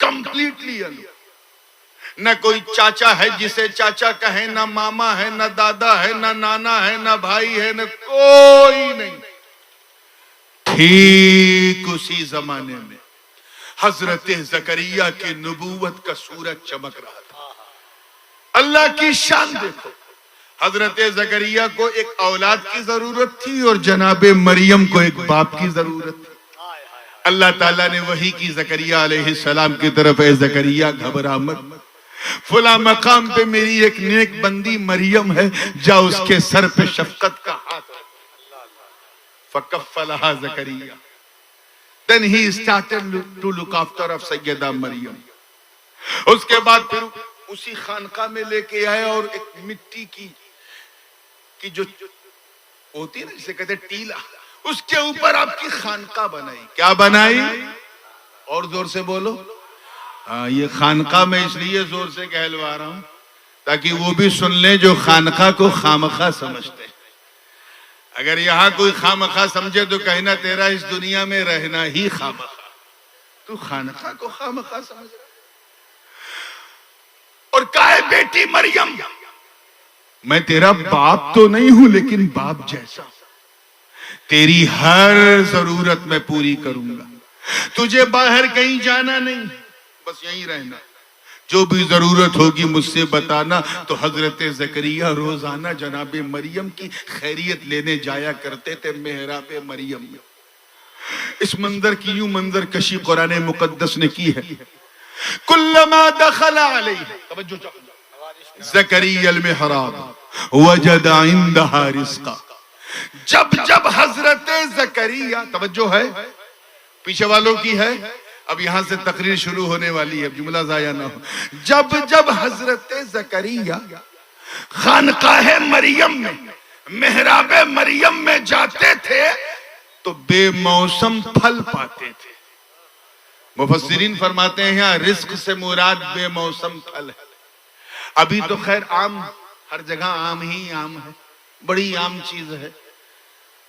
کمپلیٹلی الگ. نہ کوئی چاچا ہے جسے چاچا کہیں, نہ ماما ہے, نہ دادا ہے, نہ نانا ہے, نہ بھائی ہے, نہ کوئی نہیں. ٹھیک اسی زمانے میں حضرت زکریا کی نبوت کا سورج چمک رہا تھا. اللہ کی شان دیکھو. حضرت زکریا کو ایک اولاد کی ضرورت تھی اور جناب مریم کو ایک باپ کی ضرورت تھی. اللہ تعالیٰ نے وحی کی زکریا علیہ السلام کی طرف, اے زکریا گھبرا مت, فلاں مقام پہ میری ایک نیک بندی مریم ہے, جا اس کے سر پہ شفقت کا ہاتھ. فَكَفَّلَهَا زَكَرِيَّا. Then he started to look after of سیدہ مریم. اس کے بعد پھر اسی خانقاہ میں لے کے آئے اور ایک مٹی کی جو ہوتی ہے نا جسے کہتے ہیں ٹیلا, اس کے اوپر آپ کی خانقاہ بنائی. کیا بنائی؟ اور زور سے بولو. یہ خانقاہ میں اس لیے زور سے کہلوا رہا ہوں تاکہ وہ بھی سن لیں جو خانقاہ کو خامخواہ سمجھتے ہیں. اگر یہاں کوئی خامخواہ سمجھے تو کہنا تیرا اس دنیا میں رہنا ہی خامخواہ. تو خانقاہ کو خامخواہ سمجھ رہا. اور کہا, بیٹی مریم میں تیرا باپ تو نہیں ہوں لیکن باپ جیسا. تیری ہر ضرورت میں پوری کروں گا. تجھے باہر کہیں جانا نہیں, بس یہیں رہنا. جو بھی ضرورت ہوگی مجھ سے بتانا. تو حضرت زکریا روزانہ جناب مریم کی خیریت لینے جایا کرتے تھے محراب مریم میں. اس منظر کی یوں منظر کشی قرآن مقدس نے کی ہے. کلما دخل علیہ زکریا المحراب وجد عندها رزقا. جب حضرت زکریا, توجہ ہے پیچھے والوں کی ہے, اب یہاں سے تقریر شروع ہونے والی ہے, جملہ ضائع نہ ہو. جب حضرت زکریا خانقاہ مریم میں, محراب مریم میں جاتے تھے تو بے موسم پھل پاتے تھے. مفسرین فرماتے ہیں یہاں رزق سے مراد بے موسم پھل ہے. ابھی تو خیر عام, ہر جگہ عام ہی عام ہے, بڑی عام چیز ہے.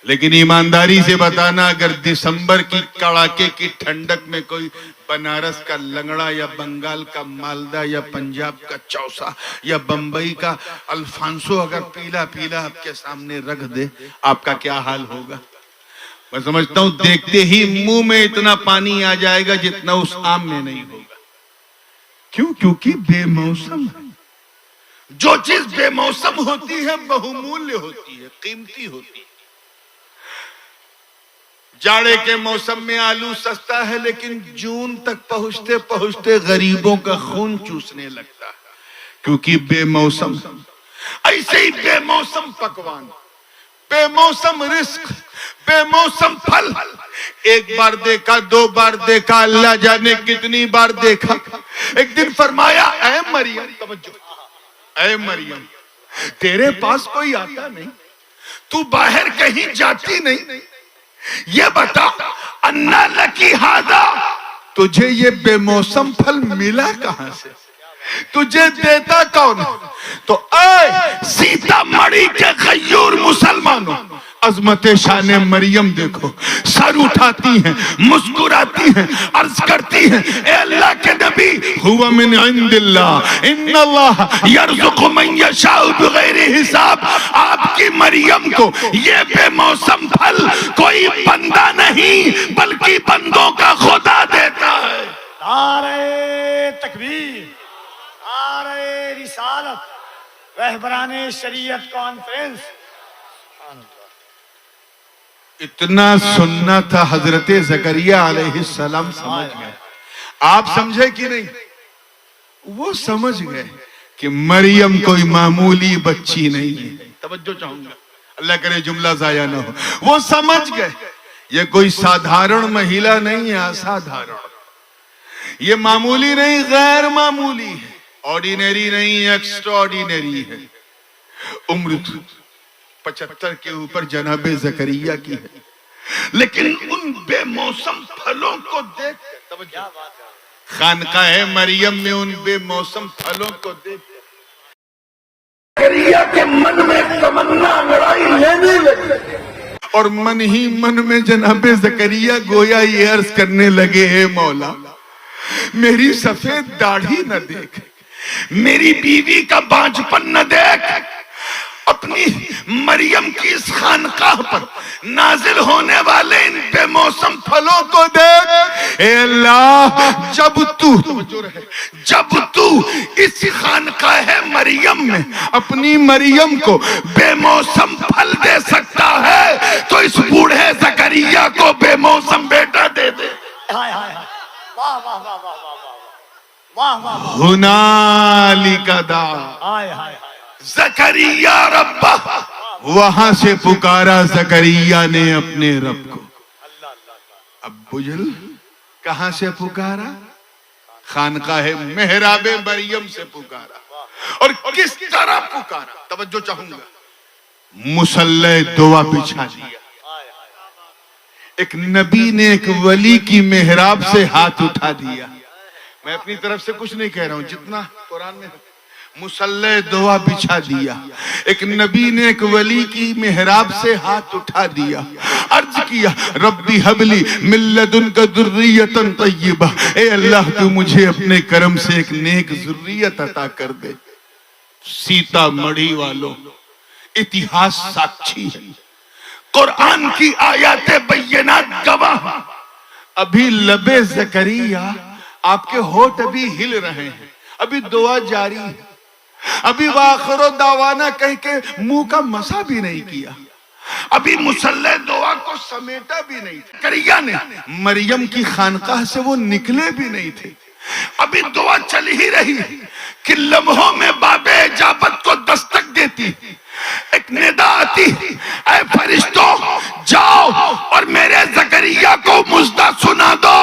لیکن ایمانداری سے بتانا, اگر دسمبر کی کڑاکے کی ٹھنڈک میں کوئی بنارس کا لنگڑا یا بنگال کا مالدہ یا پنجاب کا چوسا یا بمبئی کا الفانسو اگر پیلا پیلا آپ کے سامنے رکھ دے, آپ کا کیا حال ہوگا؟ میں سمجھتا ہوں دیکھتے ہی منہ میں اتنا پانی آ جائے گا جتنا اس آم میں نہیں ہوگا. کیوں؟ کیونکہ بے موسم ہے. جو چیز بے موسم ہوتی ہے بہمولیہ ہوتی ہے, قیمتی ہوتی ہے. جاڑے کے موسم میں آلو سستا ہے لیکن جون تک پہنچتے پہنچتے غریبوں کا خون چوسنے لگتا ہے, کیونکہ بے موسم. ایسے ہی بے موسم پکوان, بے موسم رزق, بے موسم پھل. ایک بار دیکھا, دو بار دیکھا, اللہ جانے کتنی بار دیکھا. ایک دن فرمایا, اے مریم, توجہ, اے مریم تیرے پاس کوئی آتا نہیں, تو باہر کہیں جاتی نہیں, یہ بتا انا لکی ہادا, تجھے یہ بے موسم پھل ملا کہاں سے, تجھے دیتا کون؟ تو اے سیتا مڑی کے غیور مسلمانوں, عظمت شان مریم دیکھو. سر اٹھاتی ہیں, مسکراتی ہیں, عرض کرتی ہیں, اے اللہ کے نبی, ہوا من عند اللہ, ان اللہ یرزق من یشاء بغیر حساب. آپ کی مریم کو یہ بے موسم پھل کوئی بندہ نہیں بلکہ بندوں کا خدا دیتا ہے. نعرہ تکبیر, نعرہ رسالت, رہبران شریعت کانفرنس. اتنا سننا تھا حضرت زکریا علیہ السلام سمجھ گئے. آپ سمجھے کہ نہیں؟ وہ سمجھ گئے کہ مریم کوئی معمولی بچی نہیں ہے. توجہ چاہوں گا, اللہ کرے جملہ ضائع نہ ہو. وہ سمجھ گئے یہ کوئی سادھارن مہیلا نہیں ہے, اسادھارن. یہ معمولی نہیں, غیر معمولی ہے, آرڈینری نہیں, ایکسٹرا آرڈینری ہے. عمر 75 کے اوپر جناب زکریا کی ہے. لیکن ان بے موسم پھلوں کو دیکھ کر، توجہ، خانقاہ مریم میں ان بے موسم پھلوں کو دیکھ کر زکریا کے من میں تمنا لڑائی لینے لگی، اور من ہی من میں جناب زکریا گویا یہ عرض کرنے لگے، اے مولا میری سفید داڑھی نہ دیکھ، میری بیوی کا بانجھپن نہ دیکھ، اپنی مریم کی اس خانقاہ پر نازل ہونے والے ان بے موسم پھلوں کو دیکھ۔ اے اللہ، جب تو اس خانقاہ مریم میں اپنی مریم کو بے موسم پھل دے سکتا ہے تو اس بوڑھے زکریا کو بے موسم بیٹا دے دے۔ ہنالک دعا زکریا ربہ، وہاں سے پکارا زکریا نے اپنے رب کو۔ اب بجھل کہاں سے پکارا؟ خانقاہ محراب مریم سے پکارا، اور کس طرح پکارا؟ توجہ چاہوں گا، مصلی دعا بچھا دیا۔ ایک نبی نے ایک ولی کی محراب سے ہاتھ اٹھا دیا۔ میں اپنی طرف سے کچھ نہیں کہہ رہا ہوں، جتنا قرآن میں مصلی دعا بچھا دیا۔ ایک نبی نے ایک ولی کی محراب سے ہاتھ اٹھا دیا، عرض کیا ربی حبلی من لدنک ذریۃ طیبہ، اے اللہ تو مجھے اپنے کرم سے ایک نیک ذریت عطا کر دے۔ سیتا مڑھی والوں، اتہاس ساکچی ہے، قرآن کی آیات بینات گواہ۔ ابھی لب زکریا، آپ کے ہونٹ ابھی ہل رہے ہیں، ابھی دعا جاری ہے، ابھی وآخر دعوانا کہہ کے منہ کا مسا بھی نہیں کیا، ابھی مصلی دعا کو سمیٹا بھی نہیں تھا۔ زکریا نے مریم کی خانقاہ سے وہ نکلے بھی نہیں تھے، ابھی دعا چل ہی رہی کہ لمحوں میں باب اجابت کو دستک دیتی، ایک ندا آتی، اے فرشتوں جاؤ اور میرے زکریا کو مژدہ سنا دو،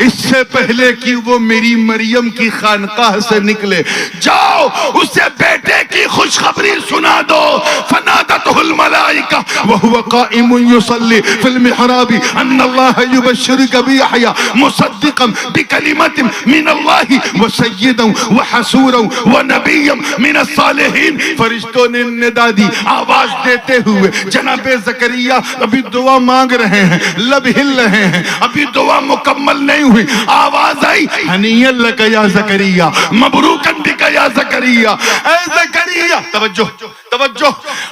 اس سے پہلے کہ وہ میری مریم کی خانقاہ سے نکلے، جاؤ اسے بیٹے کی خوشخبری سنا دو۔ فنادته الملائکہ وہو قائم یصلی فی المحراب ان اللہ یبشرک بیحییٰ مصدقا بکلمت من اللہ وسیدا وحسورا ونبیا من الصالحین۔ فرشتوں نے ندا دی، آواز دیتے ہوئے جناب زکریا ابھی دعا مانگ رہے ہیں، لب ہل رہے ہیں، ابھی دعا مکمل نہیں ہوئی، آواز آئی ہنیئا لک یا زکریا مبروکن بک یا زکریا، اے زکریا، توجہ توجہ،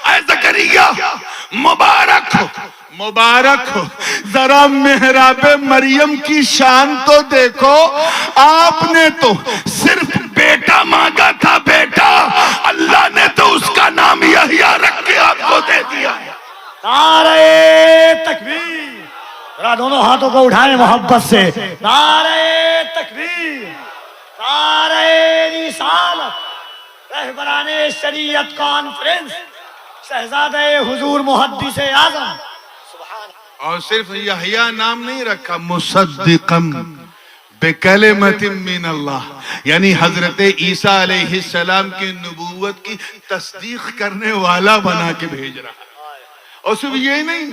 اے زکریا مبارک ہو، مبارک ہو۔ ذرا محراب مریم کی شان تو دیکھو، آپ نے تو صرف بیٹا مانگا تھا، بیٹا، اللہ نے تو اس کا نام یحییٰ رکھ کے آپ کو دے دیا۔ نعرہ تکبیر، ذرا دونوں ہاتھوں کو اٹھائیں محبت سے، نعرہ تکبیر، نعرہ رسالت، رہبران شریعت کانفرنس، شہزادہ حضور محدث اعظم، اور صرف یحییٰ نام نہیں رکھا، مصدقا بکلمت من اللہ، یعنی حضرت عیسیٰ علیہ السلام کی نبوت کی تصدیق کرنے والا بنا کے بھیج رہا۔ اور صرف یہ نہیں،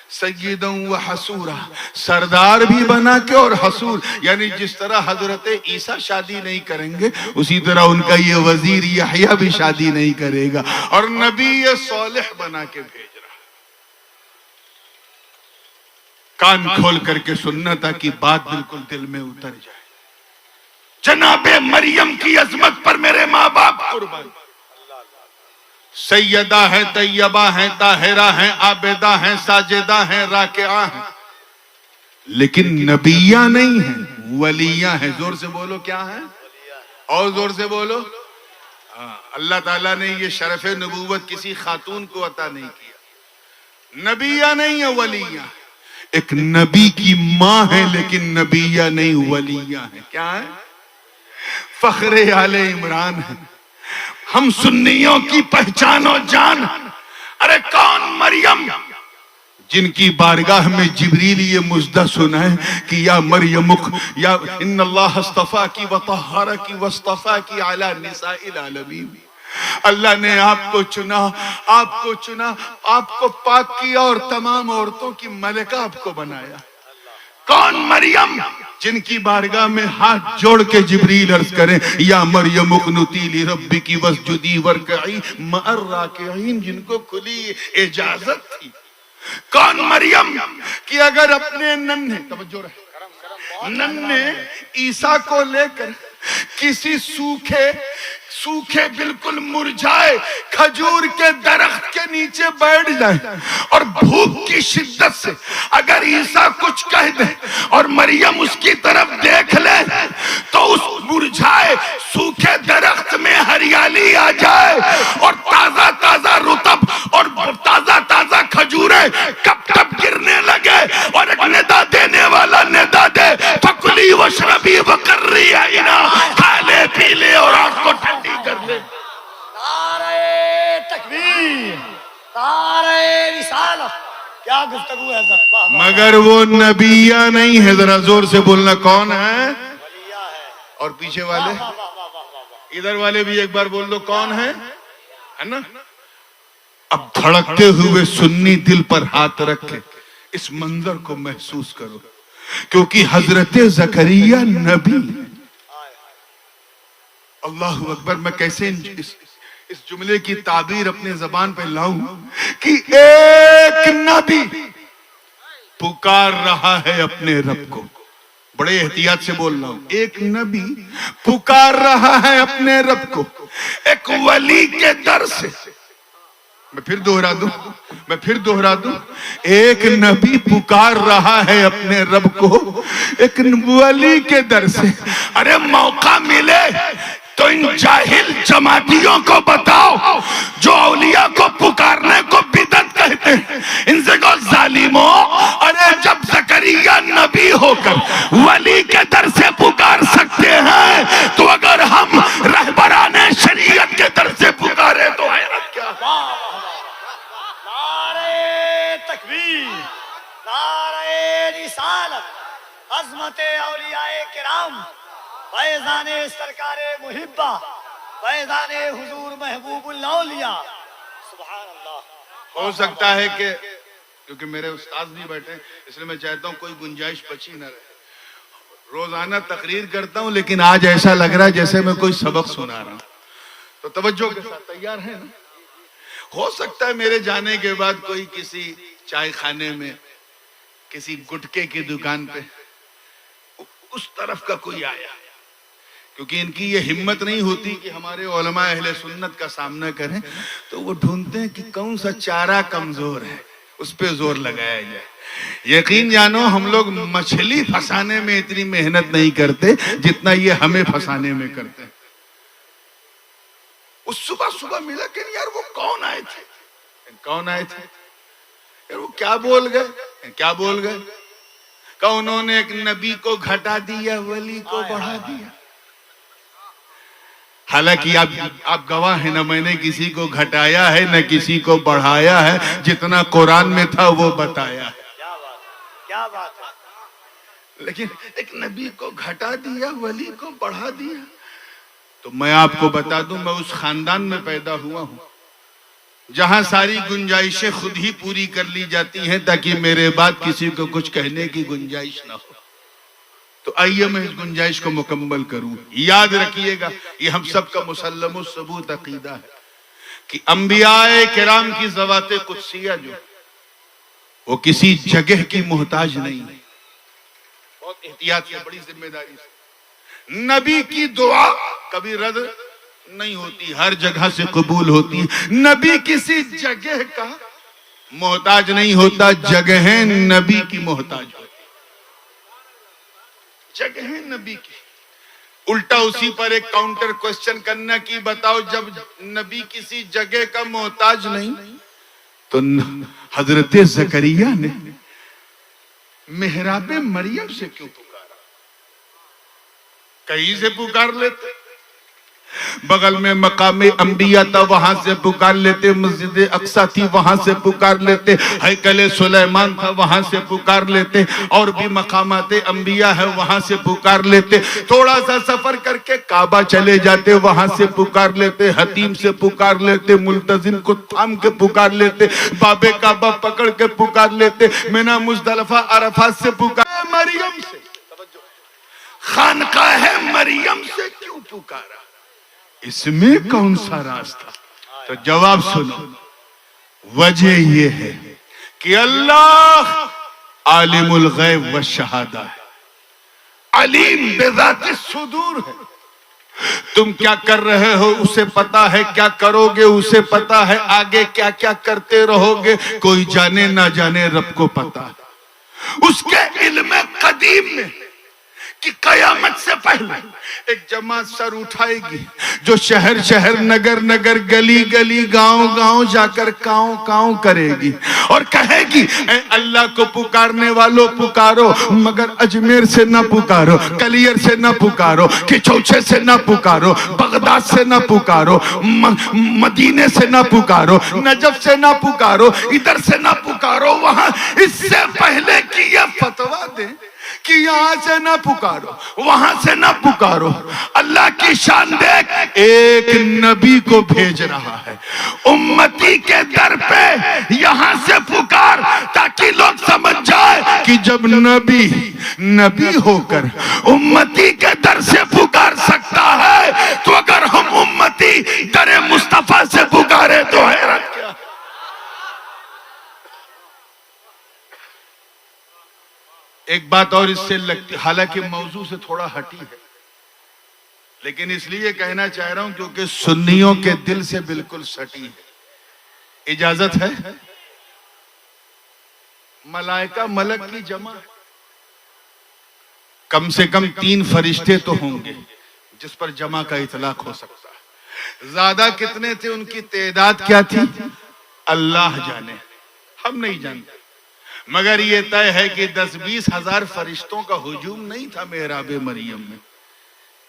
سیداً و حسورا، سردار بھی بنا کے، اور حسور یعنی جس طرح حضرت عیسیٰ شادی نہیں کریں گے اسی طرح ان کا یہ وزیر یحییٰ بھی شادی نہیں کرے گا، اور نبی صالح بنا کے بھیج رہا۔ کان کھول کر کے سننا تاکہ بات بالکل دل میں اتر جائے۔ جناب مریم کی عظمت پر میرے ماں باپ قربان، سیدہ ہیں، طیبہ ہیں، طاہرہ ہیں، عابدہ ہیں، ساجدہ ہیں، راکعہ ہیں، لیکن نبیہ نہیں ہیں، ولیہ ہیں۔ زور سے بولو کیا ہیں؟ اور زور سے بولو۔ اللہ تعالیٰ نے یہ شرف نبوت کسی خاتون کو عطا نہیں کیا۔ نبیہ نہیں ہے، ولیہ۔ ایک نبی کی ماں ہے لیکن نبیہ نہیں، ولیہ ہے۔ کیا ہے؟ فخر آل عمران ہے، ہم سنیوں کی پہچان و جان۔ ارے کون مریم جن کی بارگاہ میں جبریل یہ مژدہ سنائے کہ یا مریم یا ان اللہ اصطفاکی وطہرکی واصطفاکی علی نساء العالمین، اللہ نے آپ کو چنا، آپ کو پاک کیا اور تمام عورتوں کی ملکہ آپ کو بنایا۔ کون؟ مریم، جن کی بارگاہ میں ہاتھ جوڑ کے جبریل عرض کریں یا مریم اقنتی لربکی واسجدی وارکعی مع الراکعین، جن کو کھلی اجازت تھی۔ کون مریم کہ اگر اپنے ننھے عیسیٰ کو لے کر کسی سوکھے بالکل مرجھائے کھجور کے درخت کے نیچے بیٹھ جائیں اور بھوک کی شدت سے اگر عیسیٰ کچھ کہہ دے اور مریم اس کی طرف دیکھ لے تو اس مرجھائے سوکھے درخت میں ہریالی آ جائے اور تازہ تازہ رطب اور تازہ تازہ کھجوریں کپ کپ گرنے لگے اور ایک ندا دینے والا ندا دے فکلی وشربی وقرری عینا، کھا لے پی لے اور آنکھ کو ٹھنڈی کر لے۔ نعرہ تکبیر، نعرہ رسالت، کیا گفتگو ہے حضرت۔ مگر وہ نبیہ نہیں ہے، ذرا زور سے بولنا، کون ہے؟ اور پیچھے والے ادھر والے بھی ایک بار بول دو، کون ہے نا؟ اب دھڑکتے ہوئے سنی دل پر ہاتھ رکھ کے اس منظر کو محسوس کرو، کیونکہ حضرت زکریا نبی۔ اللہ اکبر، میں کیسے اس جملے کی تعبیر اپنے زبان پہ لاؤں کہ ایک نبی پکار رہا ہے اپنے رب کو، بڑے احتیاط سے بول رہا ہوں، ایک نبی پکار رہا ہے اپنے رب کو ایک ولی کے در سے۔ میں پھر دہرا دوں، ایک نبی پکار رہا ہے اپنے رب کو ایک ولی کے در سے۔ ارے موقع ملے تو ان جاہل جماعتیوں کو بتاؤ جو اولیاء کو پکارنے کو بدعت کہتے ہیں، ان سے کہو ظالموں، ارے جب زکریا نبی ہو کر ولی کے در سے پکار سکتے ہیں تو اگر ہم رہبران شریعت کے در سے پکارے تو حیرت کیا ہے؟ نعرہ تکبیر، نعرہ رسالت، عظمت اولیاء کرام، فیضان سرکار محبہ، فیضان حضور محبوب الاولیاء، سبحان اللہ۔ ہو سکتا ہے کہ کیونکہ میرے استاد بھی بیٹھے اس لیے میں چاہتا ہوں کوئی گنجائش بچی نہ رہے۔ روزانہ تقریر کرتا ہوں لیکن آج ایسا لگ رہا ہے جیسے میں کوئی سبق سنا رہا ہوں، تو توجہ کے ساتھ تیار ہیں نا؟ ہو سکتا ہے میرے جانے کے بعد کوئی کسی چائے خانے میں، کسی گٹکے کی دکان پہ اس طرف کا کوئی آیا، کیونکہ ان کی یہ ہمت نہیں ہوتی کہ ہمارے علماء اہل سنت کا سامنا کریں، تو وہ ڈھونڈتے ہیں کہ کون سا چارہ کمزور ہے اس پہ زور لگایا جائے۔ یقین جانو ہم لوگ مچھلی پھنسانے میں اتنی محنت نہیں کرتے جتنا یہ ہمیں پھنسانے میں کرتے ہیں۔ اس صبح ملا کہ یار وہ کون آئے تھے یار وہ کیا بول گئے کہ انہوں نے ایک نبی کو گھٹا دیا، ولی کو بڑھا دیا۔ حالانکہ آپ گواہ ہیں، نہ میں نے کسی کو گھٹایا ہے نہ کسی کو بڑھایا ہے، جتنا قرآن میں تھا وہ بتایا ہے۔ کیا بات ہے، لیکن ایک نبی کو گھٹا دیا، ولی کو بڑھا دیا۔ تو میں آپ کو بتا دوں، میں اس خاندان میں پیدا ہوا ہوں جہاں ساری گنجائشیں خود ہی پوری کر لی جاتی ہیں تاکہ میرے بعد کسی کو کچھ کہنے کی گنجائش نہ ہو۔ تو آئیے میں اس گنجائش کو مکمل کروں۔ یاد رکھیے گا، یہ ہم سب کا مسلم الثبوت عقیدہ ہے کہ انبیاء کرام کی ذوات قدسیہ جو وہ کسی جگہ کی محتاج نہیں ہے۔ بہت احتیاط سے، بڑی ذمہ داری سے۔ نبی کی دعا کبھی رد نہیں ہوتی، ہر جگہ سے قبول ہوتی ہے۔ نبی کسی جگہ کا محتاج نہیں ہوتا، جگہیں نبی کی محتاج ہوتی، جگہیں نبی کی۔ الٹا اسی پر ایک کاؤنٹر کوسچن کرنا کہ بتاؤ جب نبی کسی جگہ کا محتاج نہیں تو حضرت زکریا نے محراب مریم سے کیوں پکارا؟ کہیں سے پکار لیتے، بغل میں مقام انبیاء تھا، وہاں سے پکار لیتے، مسجد اقصی تھی وہاں سے پکار لیتے، ہیکل سلیمان تھا وہاں سے پکار لیتے، اور بھی مقامات انبیاء ہے وہاں سے پکار لیتے، تھوڑا سا سفر کر کے کعبہ چلے جاتے وہاں سے پکار لیتے، حتیم سے پکار لیتے، ملتزم کو تھام کے پکار لیتے، باب کعبہ پکڑ کے پکار لیتے، منی مزدلفہ عرفات سے پکار، مریم سے خانقاہ مریم سے کیوں پکارا؟ اس میں کون سا راستہ؟ تو جواب سنو، وجہ یہ ہے کہ اللہ عالم الغیب والشہادہ ہے، علیم بذات الصدور ہے۔ تم کیا کر رہے ہو اسے پتا ہے، کیا کرو گے اسے پتا ہے، آگے کیا کیا کرتے رہو گے کوئی جانے نہ جانے رب کو پتا ہے۔ اس کے علم قدیم میں کہ قیامت سے پہلے ایک جماعت سر اٹھائے گی جو شہر شہر نگر نگر گلی گلی گاؤں گاؤں جا کر کاؤں کاؤں کرے گی اور کہے گی اے اللہ کو پکارنے والوں پکارو، مگر اجمیر سے نہ پکارو، کلیر سے نہ پکارو، کچوچے سے نہ پکارو، بغداد سے نہ پکارو، مدینے سے نہ پکارو، نجف سے نہ پکارو، ادھر سے نہ پکارو، وہاں اس سے پہلے کی یہ فتویٰ دیں کہ یہاں سے نہ پکارو وہاں سے نہ پکارو۔ اللہ کی شان دیکھ، ایک نبی کو بھیج رہا ہے امتی کے در پہ، یہاں سے پکار تاکہ لوگ سمجھ جائے کہ جب نبی ہو کر امتی کے در سے پکار سکتا ہے تو اگر ہم امتی در مصطفیٰ سے پکارے تو حیرت کیا؟ ایک بات اور اس سے لگتی، حالانکہ موضوع سے تھوڑا ہٹی ہے، لیکن اس لیے کہنا چاہ رہا ہوں کیونکہ سنیوں کے دل سے بالکل سٹی ہے۔ اجازت ہے؟ ملائکہ ملک کی جمع کم سے کم 3 فرشتے تو ہوں گے جس پر جمع کا اطلاق ہو سکتا ہے۔ زیادہ کتنے تھے، ان کی تعداد کیا تھی، اللہ جانے، ہم نہیں جانتے، مگر یہ طے ہے کہ 10-20 ہزار فرشتوں کا ہجوم نہیں تھا محراب مریم میں،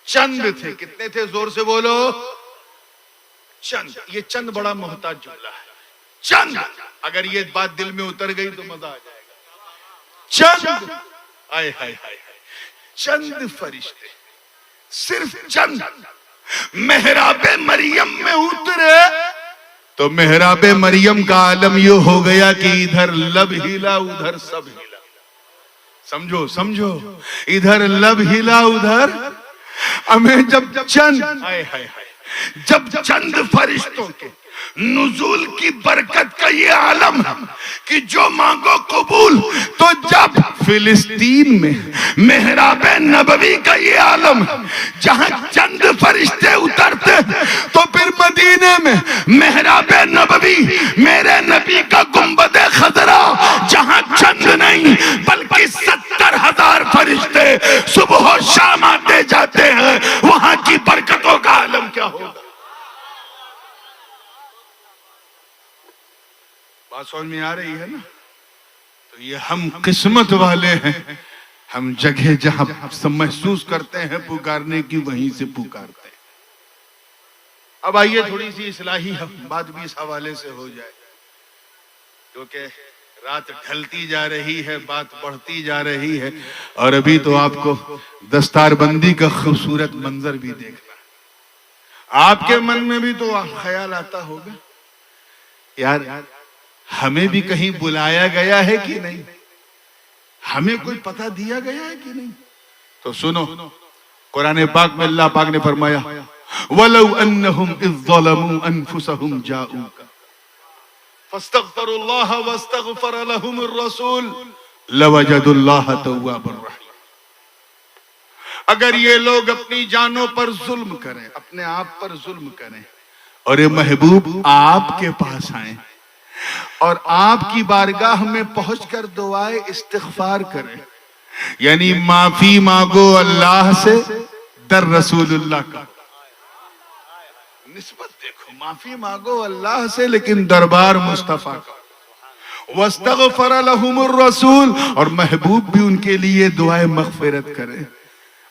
چند تھے۔ کتنے تھے؟ زور سے بولو، چند۔ یہ چند بڑا محتاج جملہ ہے، چند۔ اگر یہ بات دل میں اتر گئی تو مزہ آ جائے گا۔ چند، آئے ہائے ہائے، چند فرشتے، صرف چند محراب مریم میں اترے تو محراب مریم کا عالم یہ ہو گیا کہ ادھر لب ہلا ادھر سب ہلا۔ سمجھو، ادھر لب ہلا ادھر ہمیں جب چند فرشتوں کے نزول کی برکت کا یہ عالم ہے کہ جو مانگو قبول، تو جب فلسطین میں محراب نبوی کا یہ عالم ہے جہاں چند فرشتے اترتے، تو پھر مدینے میں محراب نبوی میرے نبی کا گنبد خضرا جہاں چند نہیں بلکہ 70,000 فرشتے صبح و شام آتے جاتے ہیں، وہاں کی برکتوں کا عالم کیا ہوگا؟ بات سمجھ میں آ رہی ہے نا؟ تو یہ ہم قسمت والے ہیں، ہم جگہ جہاں محسوس کرتے ہیں پکارنے کی وہیں سے پکارتے ہیں۔ اب آئیے تھوڑی سی اصلاحی بات بھی اس حوالے سے ہو جائے، کیونکہ رات ڈھلتی جا رہی ہے، بات بڑھتی جا رہی ہے، اور ابھی تو آپ کو دستار بندی کا خوبصورت منظر بھی دیکھنا ہے۔ آپ کے من میں بھی تو خیال آتا ہوگا، یار ہمیں بھی کہیں بلایا گیا ہے کہ نہیں، ہمیں کوئی پتہ دیا گیا ہے کہ نہیں؟ تو سنو، قرآن پاک میں اللہ پاک نے فرمایا وَلَوْ أَنَّهُمْ إِذْ ظَلَمُوا أَنفُسَهُمْ جَاءُوكَ فَاسْتَغْفَرُوا اللَّهَ وَاسْتَغْفَرَ لَهُمُ الرَّسُولُ لَوَجَدُوا اللَّهَ تَوَّابًا رَحِيمًا۔ اگر یہ لوگ اپنی جانوں پر ظلم کریں، اپنے آپ پر ظلم کریں، اور یہ محبوب آپ کے پاس آئیں اور آپ کی بارگاہ میں پہنچ کر دعائے استغفار کریں، یعنی معافی مانگو اللہ سے، در رسول اللہ کا نسبت دیکھو، معافی مانگو اللہ سے لیکن دربار مصطفیٰ کا، وَاسْتَغْفَرَ لَهُمُ الرَّسُولُ، اور محبوب بھی ان کے لیے دعائے مغفرت کرے۔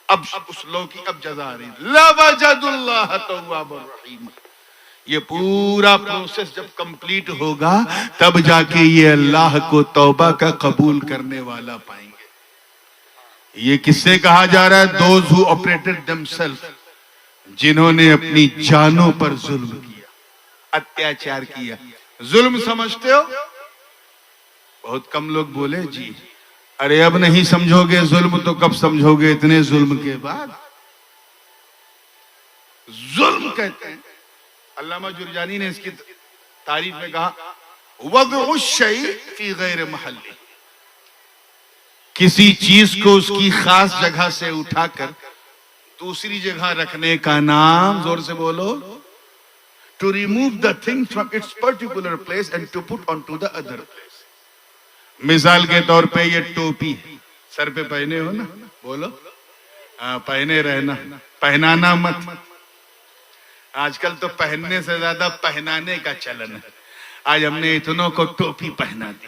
اب اس لو کی اب جزا آ رہی ہے، لَوَجَدُ اللَّهَ تَوَّابًا رَحِيمًا۔ یہ پورا پروسیس جب کمپلیٹ ہوگا تب جا کے یہ اللہ کو توبہ کا قبول کرنے والا پائیں گے۔ یہ کس سے کہا جا رہا ہے؟ those who operated themselves، جنہوں نے اپنی جانوں پر ظلم کیا، اتیاچار کیا۔ ظلم سمجھتے ہو؟ بہت کم لوگ بولے جی، ارے اب نہیں سمجھو گے ظلم تو کب سمجھو گے اتنے ظلم کے بعد؟ ظلم کہتے ہیں، علامہ جرجانی نے اس کی تعریف میں کہا وضع الشیء فی غیر محلی، کسی چیز کو اس کی خاص جگہ سے اٹھا کر دوسری جگہ رکھنے کا نام، زور سے بولو، to remove the thing from its particular place and to put onto the other place۔ مثال کے طور پہ یہ ٹوپی ہے، سر پہ پہنے ہو نا، بولو پہنے رہنا، پہنانا مت۔ آج کل تو پہننے سے زیادہ پہنانے کا چلن ہے۔ آج ہم نے اتنوں کو ٹوپی پہنا دی۔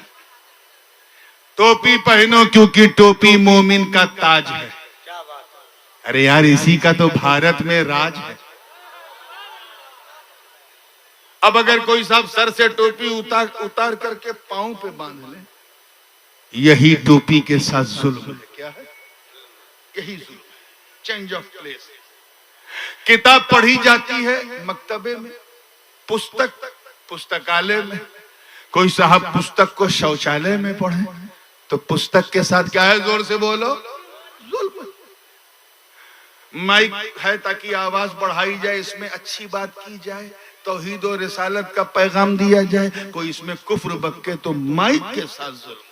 ٹوپی پہنو کیونکہ ٹوپی مومن کا تاج ہے۔ ارے یار اسی کا تو بھارت میں راج ہے۔ اب اگر کوئی صاحب سر سے ٹوپی اتار کر کے پاؤں پہ باندھ لے، یہی ٹوپی کے ساتھ ظلم ہے۔ کیا ہے؟ یہی ظلم ہے، چینج آف پلیس۔ کتاب پڑھی جاتی ہے مکتبے میں، پستکالے میں، کوئی صاحب پستک کو شوچالے میں پڑھے تو پستک کے ساتھ کیا ہے؟ زور سے بولو، ظلم۔ مائک ہے تاکہ آواز بڑھائی جائے، اس میں اچھی بات کی جائے، توحید و رسالت کا پیغام دیا جائے، کوئی اس میں کفر بکے تو مائک کے ساتھ ظلم۔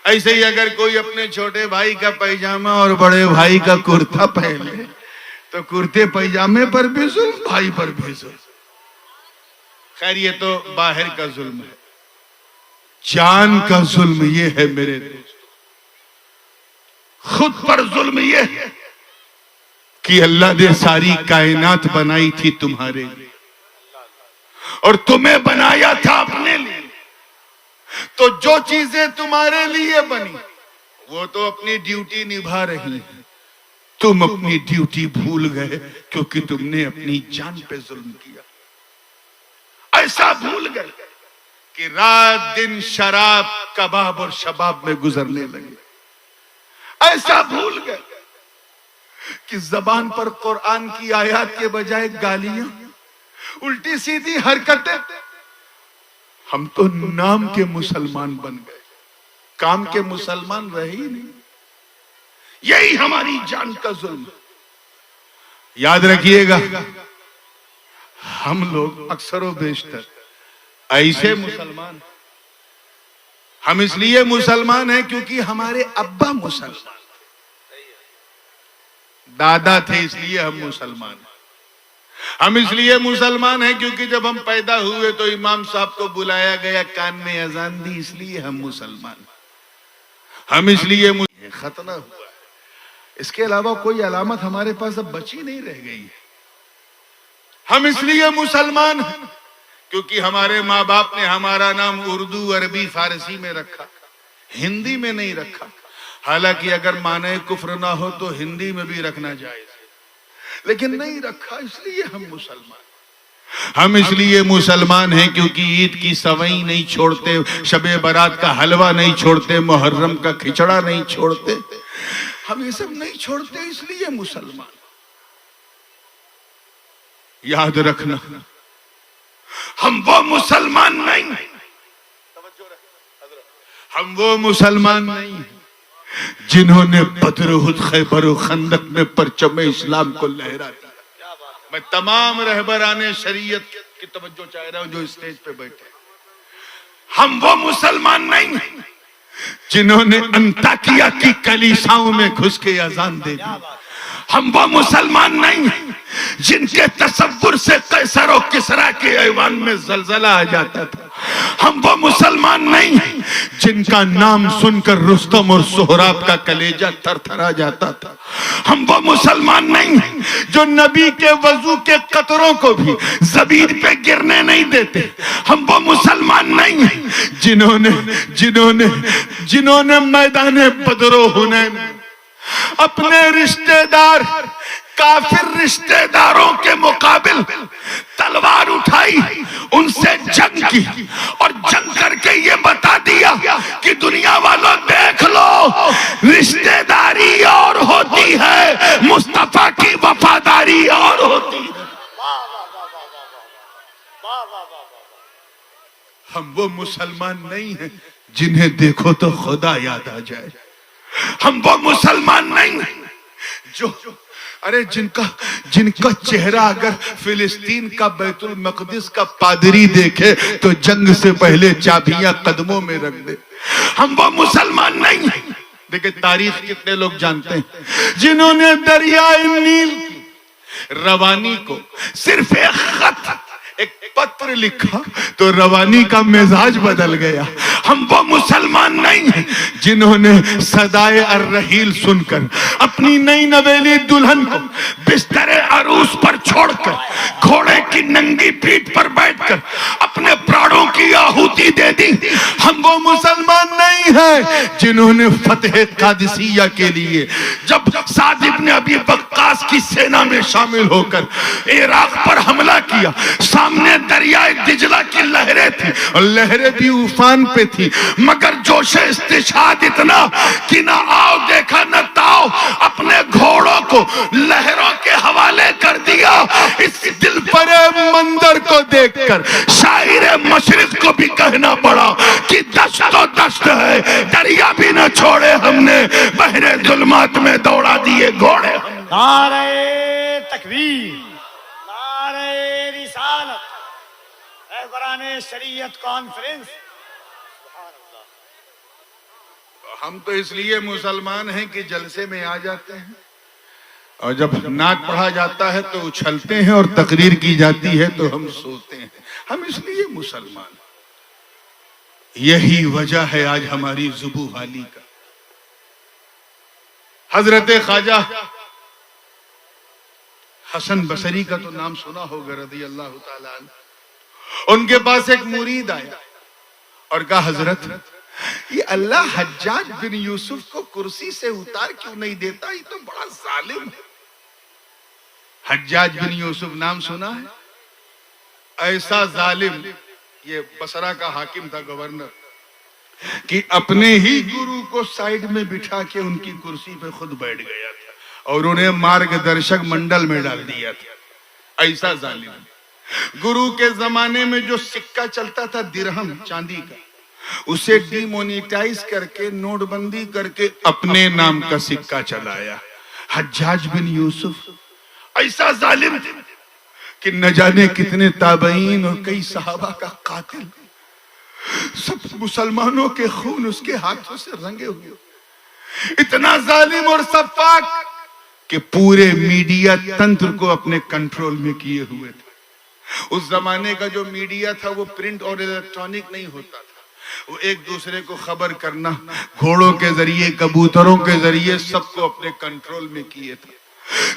ایسے ہی اگر کوئی اپنے چھوٹے بھائی کا پیجامہ اور بڑے بھائی کا کرتا پہن لے تو کرتے پیجامے پر بھی ظلم، بھائی پر بھی ظلم۔ خیر یہ تو باہر کا ظلم ہے، جان کا ظلم یہ ہے میرے دوست، خود پر ظلم یہ ہے کہ اللہ نے ساری کائنات بنائی تھی تمہارے لیے اور تمہیں بنایا تھا اپنے لیے، تو جو چیزیں تمہارے لیے بنی وہ تو اپنی ڈیوٹی نبھا رہی ہیں، تم اپنی ڈیوٹی بھول گئے کیونکہ تم نے اپنی جان پہ ظلم کیا۔ ایسا بھول گئے کہ رات دن شراب، کباب اور شباب میں گزرنے لگے۔ ایسا بھول گئے کہ زبان پر قرآن کی آیات کے بجائے گالیاں، الٹی سیدھی حرکتیں۔ ہم تو نام کے مسلمان بن گئے، کام کے مسلمان رہے ہی نہیں۔ یہی ہماری جان کا ظلم ہے۔ یاد رکھیے گا ہم لوگ اکثر و بیشتر ایسے مسلمان، ہم اس لیے مسلمان ہیں کیونکہ ہمارے ابا مسلمان، دادا تھے اس لیے ہم مسلمان ہیں۔ ہم اس لیے مسلمان ہیں کیونکہ جب ہم پیدا ہوئے تو امام صاحب کو بلایا گیا، کان میں اذان دی، اس لیے ہم مسلمان ہیں۔ ہم اس لیے ختنہ ہوا ہے، اس کے علاوہ کوئی علامت ہمارے پاس اب بچی نہیں رہ گئی ہے۔ ہم اس لیے مسلمان ہیں کیونکہ ہمارے ماں باپ نے ہمارا نام اردو، عربی، فارسی میں رکھا، ہندی میں نہیں رکھا۔ حالانکہ اگر معنی کفر نہ ہو تو ہندی میں بھی رکھنا جائز ہے، لیکن نہیں رکھا، اس لیے ہم مسلمان۔ ہم اس لیے مسلمان ہیں کیونکہ عید کی سوئی نہیں چھوڑتے، شب برات کا حلوہ نہیں چھوڑتے، محرم کا کھچڑا نہیں چھوڑتے، ہم یہ سب نہیں چھوڑتے، اس لیے مسلمان۔ یاد رکھنا ہم وہ مسلمان نہیں، ہم وہ مسلمان نہیں جنہوں نے بدر، احد، خیبر و خندق میں پرچم اسلام کو لہرا دیا۔ میں تمام رہبران شریعت کی توجہ چاہ رہا ہوں جو اسٹیج پہ بیٹھے۔ ہم وہ مسلمان نہیں جنہوں نے انطاکیہ کی کلیساؤں میں گھس کے اذان دے دی۔ ہم وہ مسلمان نہیں جن کے تصور سے قیصر و کسریٰ کے ایوان میں زلزلہ آ جاتا تھا۔ ہم وہ مسلمان نہیں جن کا نام سن کر رستم اور سہراب کا کلیجہ تھر تھرا جاتا تھا۔ ہم وہ مسلمان نہیں جو نبی کے وضو کے قطروں کو بھی زمین پہ گرنے نہیں دیتے۔ ہم وہ مسلمان نہیں جنہوں نے میدان بدر و حنین اپنے رشتہ دار کافر رشتہ داروں کے مقابل تلوار اٹھائی، ان سے جنگ کی، اور جنگ کر کے یہ بتا دیا کہ دنیا والوں دیکھ لو، رشتہ داری اور ہوتی ہے، مصطفیٰ کی وفاداری اور ہوتی ہے۔ ہم وہ مسلمان نہیں ہیں جنہیں دیکھو تو خدا یاد آ جائے، ہم وہ مسلمان نہیں ہیں جو جن کا چہرہ اگر فلسطین کا بیت المقدس کا پادری دیکھے تو جنگ سے پہلے چابیاں قدموں میں رکھ دے۔ ہم وہ مسلمان نہیں ہیں۔ دیکھیں تاریخ کتنے لوگ جانتے ہیں جنہوں نے دریائے نیل روانی کو صرف ایک خط، ایک پتر لکھا تو روانی کا مزاج بدل گیا۔ ہم وہ مسلمان نہیں ہیں جنہوں نے صدائے الرحیل سن کر اپنی نئی نویلی دلہن کو بستر عروس پر چھوڑ کر گھوڑے کی ننگی پیٹھ پر بیٹھ کر اپنے پراڑوں کی آہوتی دے دی۔ ہم وہ مسلمان نہیں ہیں جنہوں نے فتح قادسیہ کے لیے جب سعد بن ابی وقاص کی سینا میں شامل ہو کر عراق پر حملہ کیا، سامنے دریائے دجلہ کی لہریں تھیں اور لہریں بھی اوفان پہ تھی، مگر جوش استشہاد اتنا کہ نہ آؤ دیکھا نہ تاؤ، اپنے گھوڑوں کو لہروں کے حوالے کر دیا۔ اس دل پرے منظر کو دیکھ کر شاعر مشرق کو بھی کہنا پڑا کہ دشت و دشت ہے، دریا بھی نہ چھوڑے ہم نے، بحر ظلمات میں دوڑا دیے گھوڑے۔ نعرہ تکبیر، نعرہ رسالت، رہبران شریعت کانفرنس۔ ہم تو اس لیے مسلمان ہیں کہ جلسے میں آ جاتے ہیں اور جب نعت پڑھا جاتا ہے تو اچھلتے ہیں اور تقریر کی جاتی ہے تو ہم سوتے ہیں۔ ہم اس لیے مسلمان ہیں۔ یہی وجہ ہے آج ہماری ذبح حالی کا۔ حضرت خواجہ حسن بصری کا تو نام سنا ہوگا رضی اللہ تعالیٰ عنہ۔ ان کے پاس ایک مرید آیا اور کہا حضرت یہ اللہ حجاج بن یوسف کو کرسی سے اتار کیوں نہیں دیتا، یہ تو بڑا ظالم ہے۔ حجاج بن یوسف نام سنا ہے؟ ایسا ظالم، یہ بصرہ کا حاکم تھا، گورنر، کہ اپنے ہی گرو کو سائیڈ میں بٹھا کے ان کی کرسی پہ خود بیٹھ گیا تھا اور انہیں مارگ درشک منڈل میں ڈال دیا تھا۔ ایسا ظالم۔ گرو کے زمانے میں جو سکہ چلتا تھا درہم چاندی کا، اسے ڈی مونیٹائز کر کے نوٹ بندی کر کے اپنے نام کا سکہ چلایا۔ حجاج بن یوسف ایسا ظالم کہ نہ جانے کتنے تابعین اور کئی صحابہ کا قاتل، سب مسلمانوں کے خون اس کے ہاتھوں سے رنگے ہوئے، اتنا ظالم اور سفاک کہ پورے میڈیا تنتر کو اپنے کنٹرول میں کیے ہوئے تھے۔ اس زمانے کا جو میڈیا تھا وہ پرنٹ اور الیکٹرانک نہیں ہوتا تھا، وہ ایک دوسرے کو خبر کرنا گھوڑوں کے ذریعے، کبوتروں کے ذریعے سب کو اپنے کنٹرول میں کیے تھے۔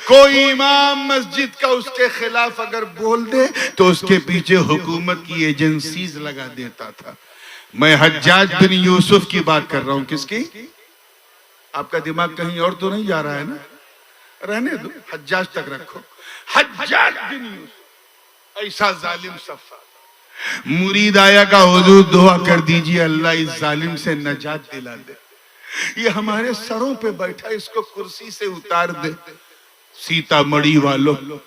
کوئی امام مسجد کا اس کے خلاف اگر بول دے تو اس کے پیچھے حکومت کی ایجنسیز لگا دیتا تھا۔ میں حجاج بن یوسف کی بات کر رہا ہوں۔ کس کی؟ آپ کا دماغ کہیں اور تو نہیں جا رہا ہے نا؟ رہنے دو، حجاج تک رکھو۔ حجاج بن یوسف ایسا ظالم صفا۔ مرید آیا کا حضور دعا کر دیجئے اللہ اس ظالم سے نجات دلا دے، یہ ہمارے سروں پہ بیٹھا، اس کو کرسی سے اتار دے۔ سیتا مڑی والوں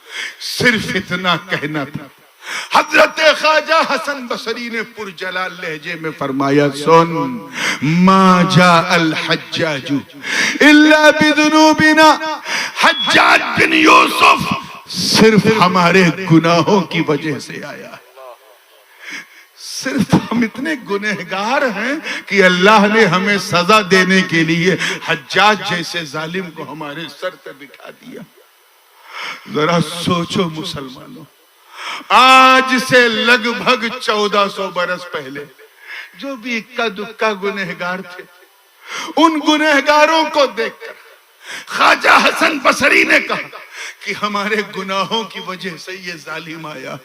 صرف اتنا کہنا تھا۔ حضرت خواجہ حسن بصری نے پرجلال لہجے میں فرمایا سن ما جاء الحجاج الا بذنوبنا، حجاج بن یوسف صرف ہمارے گناہوں کی وجہ سے آیا، صرف ہم اتنے گنہگار ہیں کہ اللہ نے ہمیں سزا دینے کے لیے حجاج جیسے ظالم کو ہمارے سر پہ بٹھا دیا۔ ذرا سوچو مسلمانوں، آج سے لگ بھگ 1400 برس پہلے جو بھی اکا دکا گنہگار تھے، ان گنہگاروں کو دیکھ کر خواجہ حسن بصری نے کہا کہ ہمارے گناہوں کی وجہ سے یہ ظالم آیا۔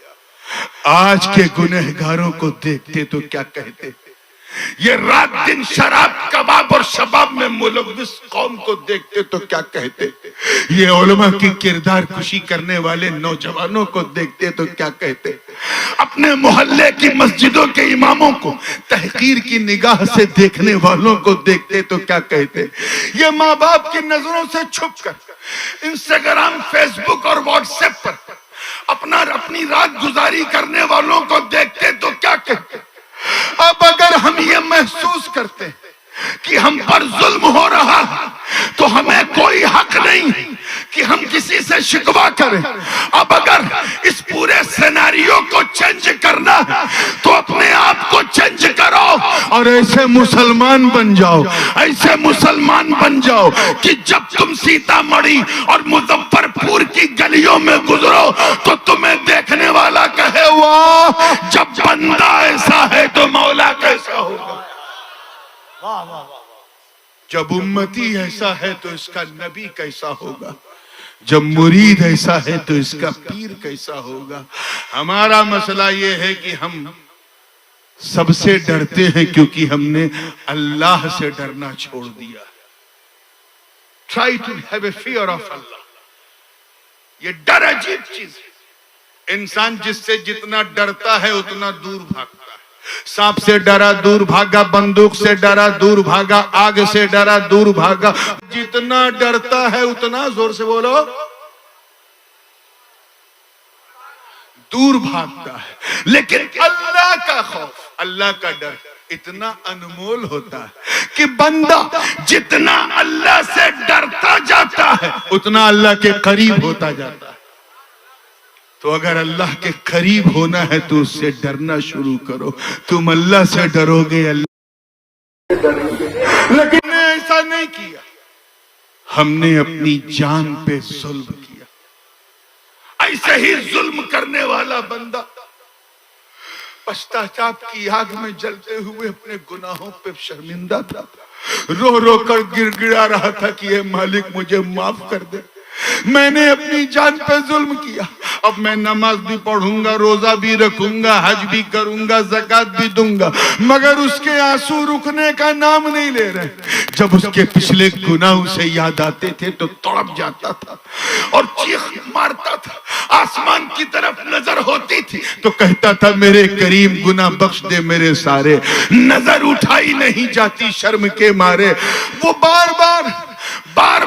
آج کے گنہگاروں کو دیکھتے تو کیا کہتے؟ یہ رات دن شراب کباب اور شباب میں ملوث قوم کو دیکھتے تو کیا کہتے؟ یہ علماء کی کردار کشی کرنے والے نوجوانوں کو دیکھتے تو کیا کہتے؟ اپنے محلے کی مسجدوں کے اماموں کو تحقیر کی نگاہ سے دیکھنے والوں کو دیکھتے تو کیا کہتے؟ یہ ماں باپ کی نظروں سے چھپ کر انسٹاگرام، فیس بک اور واٹس ایپ پر اپنی رات گزاری کرنے والوں کو دیکھتے تو کیا کہتے؟ اب اگر ہم یہ محسوس کرتے کہ ہم پر ظلم ہو رہا ہے تو ہمیں کوئی حق نہیں کہ ہم کسی سے شکوہ کریں۔ اب اگر اس پورے سیناریو کو چینج کرنا ہے تو اپنے آپ کو چینج کرو اور ایسے مسلمان بن جاؤ، ایسے مسلمان بن جاؤ کہ جب تم سیتا مڑھی اور مظفر پور کی گلیوں میں گزرو تو تمہیں دیکھنے والا کہے واہ، جب بندہ ایسا ہے تو مولا کیسا ہوگا، جب امتی ایسا ہے تو اس کا نبی کیسا ہوگا، جب مرید ایسا ہے تو اس کا پیر کیسا ہوگا۔ ہمارا مسئلہ یہ ہے کہ ہم سب سے ڈرتے ہیں کیونکہ ہم نے اللہ سے ڈرنا چھوڑ دیا۔ Try to have a fear of Allah۔ یہ ڈر عجیب چیز ہے، انسان جس سے جتنا ڈرتا ہے اتنا دور بھاگتا ہے۔ سانپ سے ڈرا دور بھاگا، بندوق سے ڈرا دور بھاگا، آگ سے ڈرا دور بھاگا۔ جتنا ڈرتا ہے اتنا، زور سے بولو، دور بھاگتا ہے۔ لیکن اللہ کا خوف، اللہ کا ڈر اتنا انمول ہوتا ہے کہ بندہ جتنا اللہ سے ڈرتا جاتا ہے اتنا اللہ کے قریب ہوتا جاتا ہے۔ تو اگر اللہ کے قریب ہونا ہے تو اس سے ڈرنا شروع کرو۔ تم اللہ سے ڈرو گے، اللہ سے ڈریں گے۔ لیکن نے ایسا نہیں کیا، ہم نے اپنی جان پہ ظلم کیا۔ ایسے ہی ظلم کرنے والا بندہ پشچاپ کی آگ میں جلتے ہوئے اپنے گناہوں پہ شرمندہ تھا، رو رو کر گر گڑا رہا تھا کہ اے مالک مجھے معاف کر دے، میں نے اپنی جان پہ ظلم کیا، اب میں نماز بھی پڑھوں گا، روزہ بھی رکھوں گا، حج بھی کروں گا، زکوٰۃ بھی دوں گا، مگر اس کے آنسو رکنے کا نام نہیں لے رہے۔ جب اس کے پچھلے گناہ اسے یاد آتے تھے تو تڑپ جاتا تھا اور چیخ مارتا تھا۔ آسمان کی طرف نظر ہوتی تھی تو کہتا تھا میرے کریم گناہ بخش دے میرے سارے، نظر اٹھائی نہیں جاتی شرم کے مارے۔ وہ بار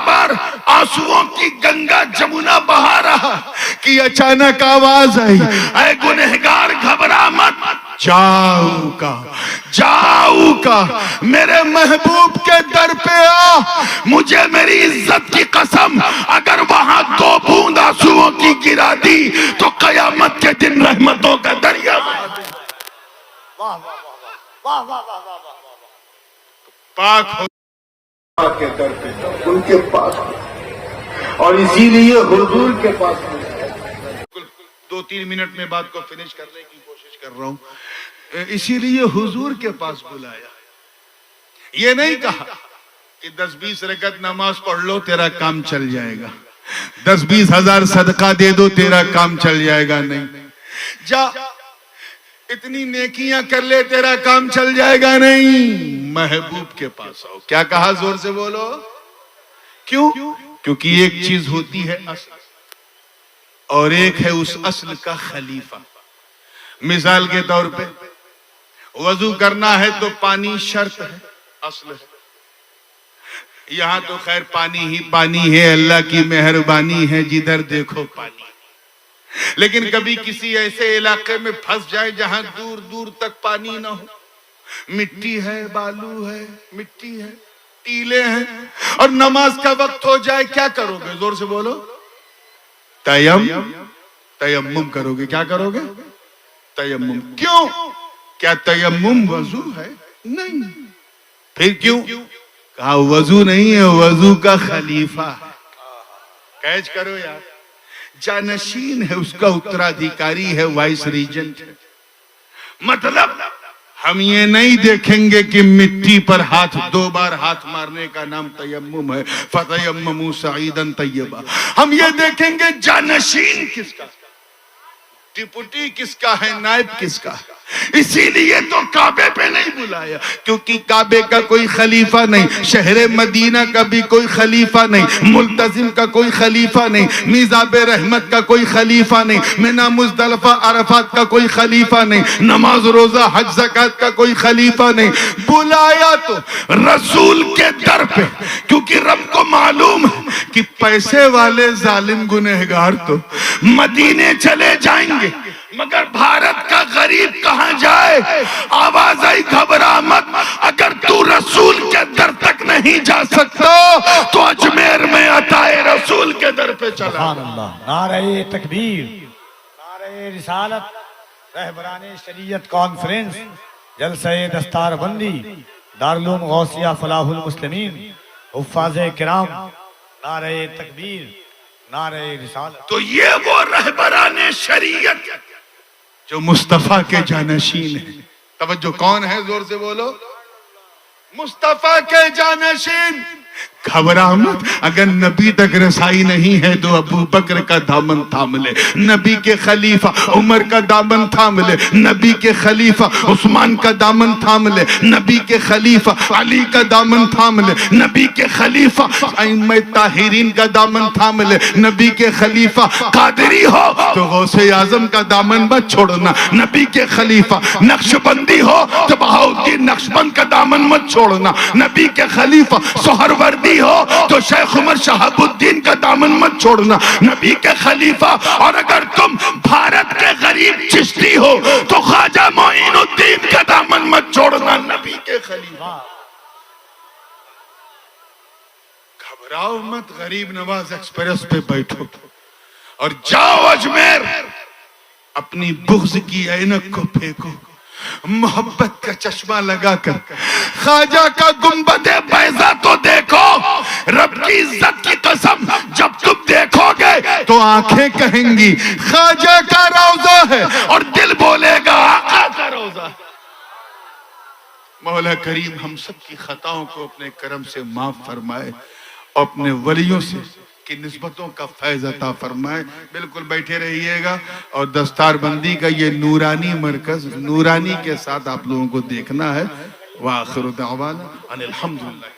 بار آنسوؤں کی گنگا جمنا بہا رہا کہ اچانک آواز آئی، اے گنہگار گھبرا مت، جاؤ کا میرے محبوب کے در پہ آ، مجھے میری عزت کی قسم اگر وہاں 2 بوند آنسوؤں کی گرا دی تو قیامت کے دن رحمتوں کا دریا پاک ہو کے در پہ ان کے پاس، اور اسی لیے حضور کے پاس 2-3 منٹ میں بات کو فنش کرنے کی کوشش کر رہا ہوں۔ اسی لیے حضور کے پاس بلایا، یہ نہیں کہا کہ 10-20 رکعت نماز پڑھ لو تیرا کام چل جائے گا، 10-20 ہزار صدقہ دے دو تیرا کام چل جائے گا، نہیں، جا اتنی نیکیاں کر لے تیرا کام چل جائے گا، نہیں، محبوب کے پاس آؤ۔ کیا کہا؟ زور سے بولو۔ کیوں؟ کیونکہ ایک چیز ہوتی ہے اصل اور ایک ہے اس اصل کا خلیفہ۔ مثال کے طور پہ وضو کرنا ہے تو پانی شرط ہے، اصل ہے۔ یہاں تو خیر پانی ہی پانی ہے، اللہ کی مہربانی ہے، جدھر دیکھو پانی۔ لیکن کبھی کسی ایسے علاقے میں پھنس جائے جہاں دور دور تک پانی نہ ہو، مٹی ہے، بالو ہے، مٹی ہے، ٹیلے ہیں، اور نماز کا وقت ہو جائے، کیا کرو گے؟ زور سے بولو۔ تیمم کرو گے۔ کیا کرو گے؟ تیمم۔ کیوں؟ کیا تیمم وضو ہے؟ نہیں۔ پھر کیوں؟ کہا وضو نہیں ہے، وضو کا خلیفہ ہے۔ کیچ کرو یار، جانشین ہے، اس کا اترادھیکاری ہے، وائس ریجنٹ ہے۔ مطلب ہم یہ نہیں دیکھیں گے کہ مٹی پر 2 بار ہاتھ مارنے کا نام تیمم ہے، فَتَيَمَّمُوا صَعِيدًا طَيِّبًا۔ ہم یہ دیکھیں گے جانشین کس کا، ڈپٹی کس کا ہے، نائب کس کا ہے۔ اسی لیے تو کعبے پہ نہیں بلایا، کیونکہ کعبے کا کوئی خلیفہ نہیں، شہر مدینہ کا بھی کوئی خلیفہ نہیں، ملتزم کا کوئی خلیفہ نہیں، میزاب رحمت کا کوئی خلیفہ نہیں، منی مزدلفہ عرفات کا کوئی خلیفہ نہیں، نماز روزہ حج زکات کا کوئی خلیفہ نہیں، بلایا تو رسول کے در پہ، کیونکہ رب کو معلوم ہے کہ پیسے والے ظالم گنہگار تو مدینے چلے جائیں گے، مگر بھارت کا غریب کہاں جائے؟ آواز آئی گھبرا مت، اگر تو رسول کے در تک نہیں جا سکتا تو اجمیر میں عطائے رسول کے در پہ چلا۔ سبحان اللہ، نعرہ تکبیر، نعرہ رسالت، رہبران شریعت کانفرنس، جلسہ دستار بندی، دارالعلوم غوثیہ فلاح المسلمین، حفاظ کرام، نعرہ تکبیر، نعرہ رسالت۔ تو یہ وہ رہبران شریعت جو مصطفیٰ کے جانشین ہیں۔ توجہ، کون ہے؟ زور سے بولو، مصطفیٰ کے جانشین۔ گھبرا مت، اگر نبی تک رسائی نہیں ہے تو ابو بکر کا دامن تھام لے، نبی کے خلیفہ عمر کا دامن تھام لے، نبی کے خلیفہ عثمان کا دامن تھام لے، نبی کے خلیفہ علی کا دامن تھام لے، نبی کے خلیفہ ائمہ طاہرین کا دامن تھام لے، نبی کے خلیفہ قادری ہو تو غوث اعظم کا دامن مت چھوڑنا، نبی کے خلیفہ نقشبندی ہو تو بہاؤالدین نقشبند کا دامن مت چھوڑنا، نبی کے خلیفہ سہروردی ہو تو شیخ عمر شہاب الدین کا دامن مت چھوڑنا، نبی کے خلیفہ۔ اور اگر تم بھارت کے غریب چشتی ہو تو خواجہ معین الدین کا دامن مت چھوڑنا، نبی کے خلیفہ۔ گھبراؤ مت، غریب نواز ایکسپریس پہ بیٹھو اور جاؤ اجمیر، اپنی بغض کی عینک کو پھینکو، محبت کا چشمہ لگا کر خواجہ کا گنبد بیضا تو دیکھو۔ رب کی عزت کی قسم، جب تم دیکھو گے تو آنکھیں کہیں گی خواجہ کا روضہ ہے اور دل بولے گا آقا کا روضہ۔ مولا کریم ہم سب کی خطاؤں کو اپنے کرم سے معاف فرمائے اور اپنے ولیوں سے کی نسبتوں کا فیض عطا فرمائے۔ بالکل بیٹھے رہیے گا اور دستار بندی کا یہ نورانی مرکز نورانی کے ساتھ آپ لوگوں کو دیکھنا ہے۔ وآخر دعوانا ان الحمدللہ۔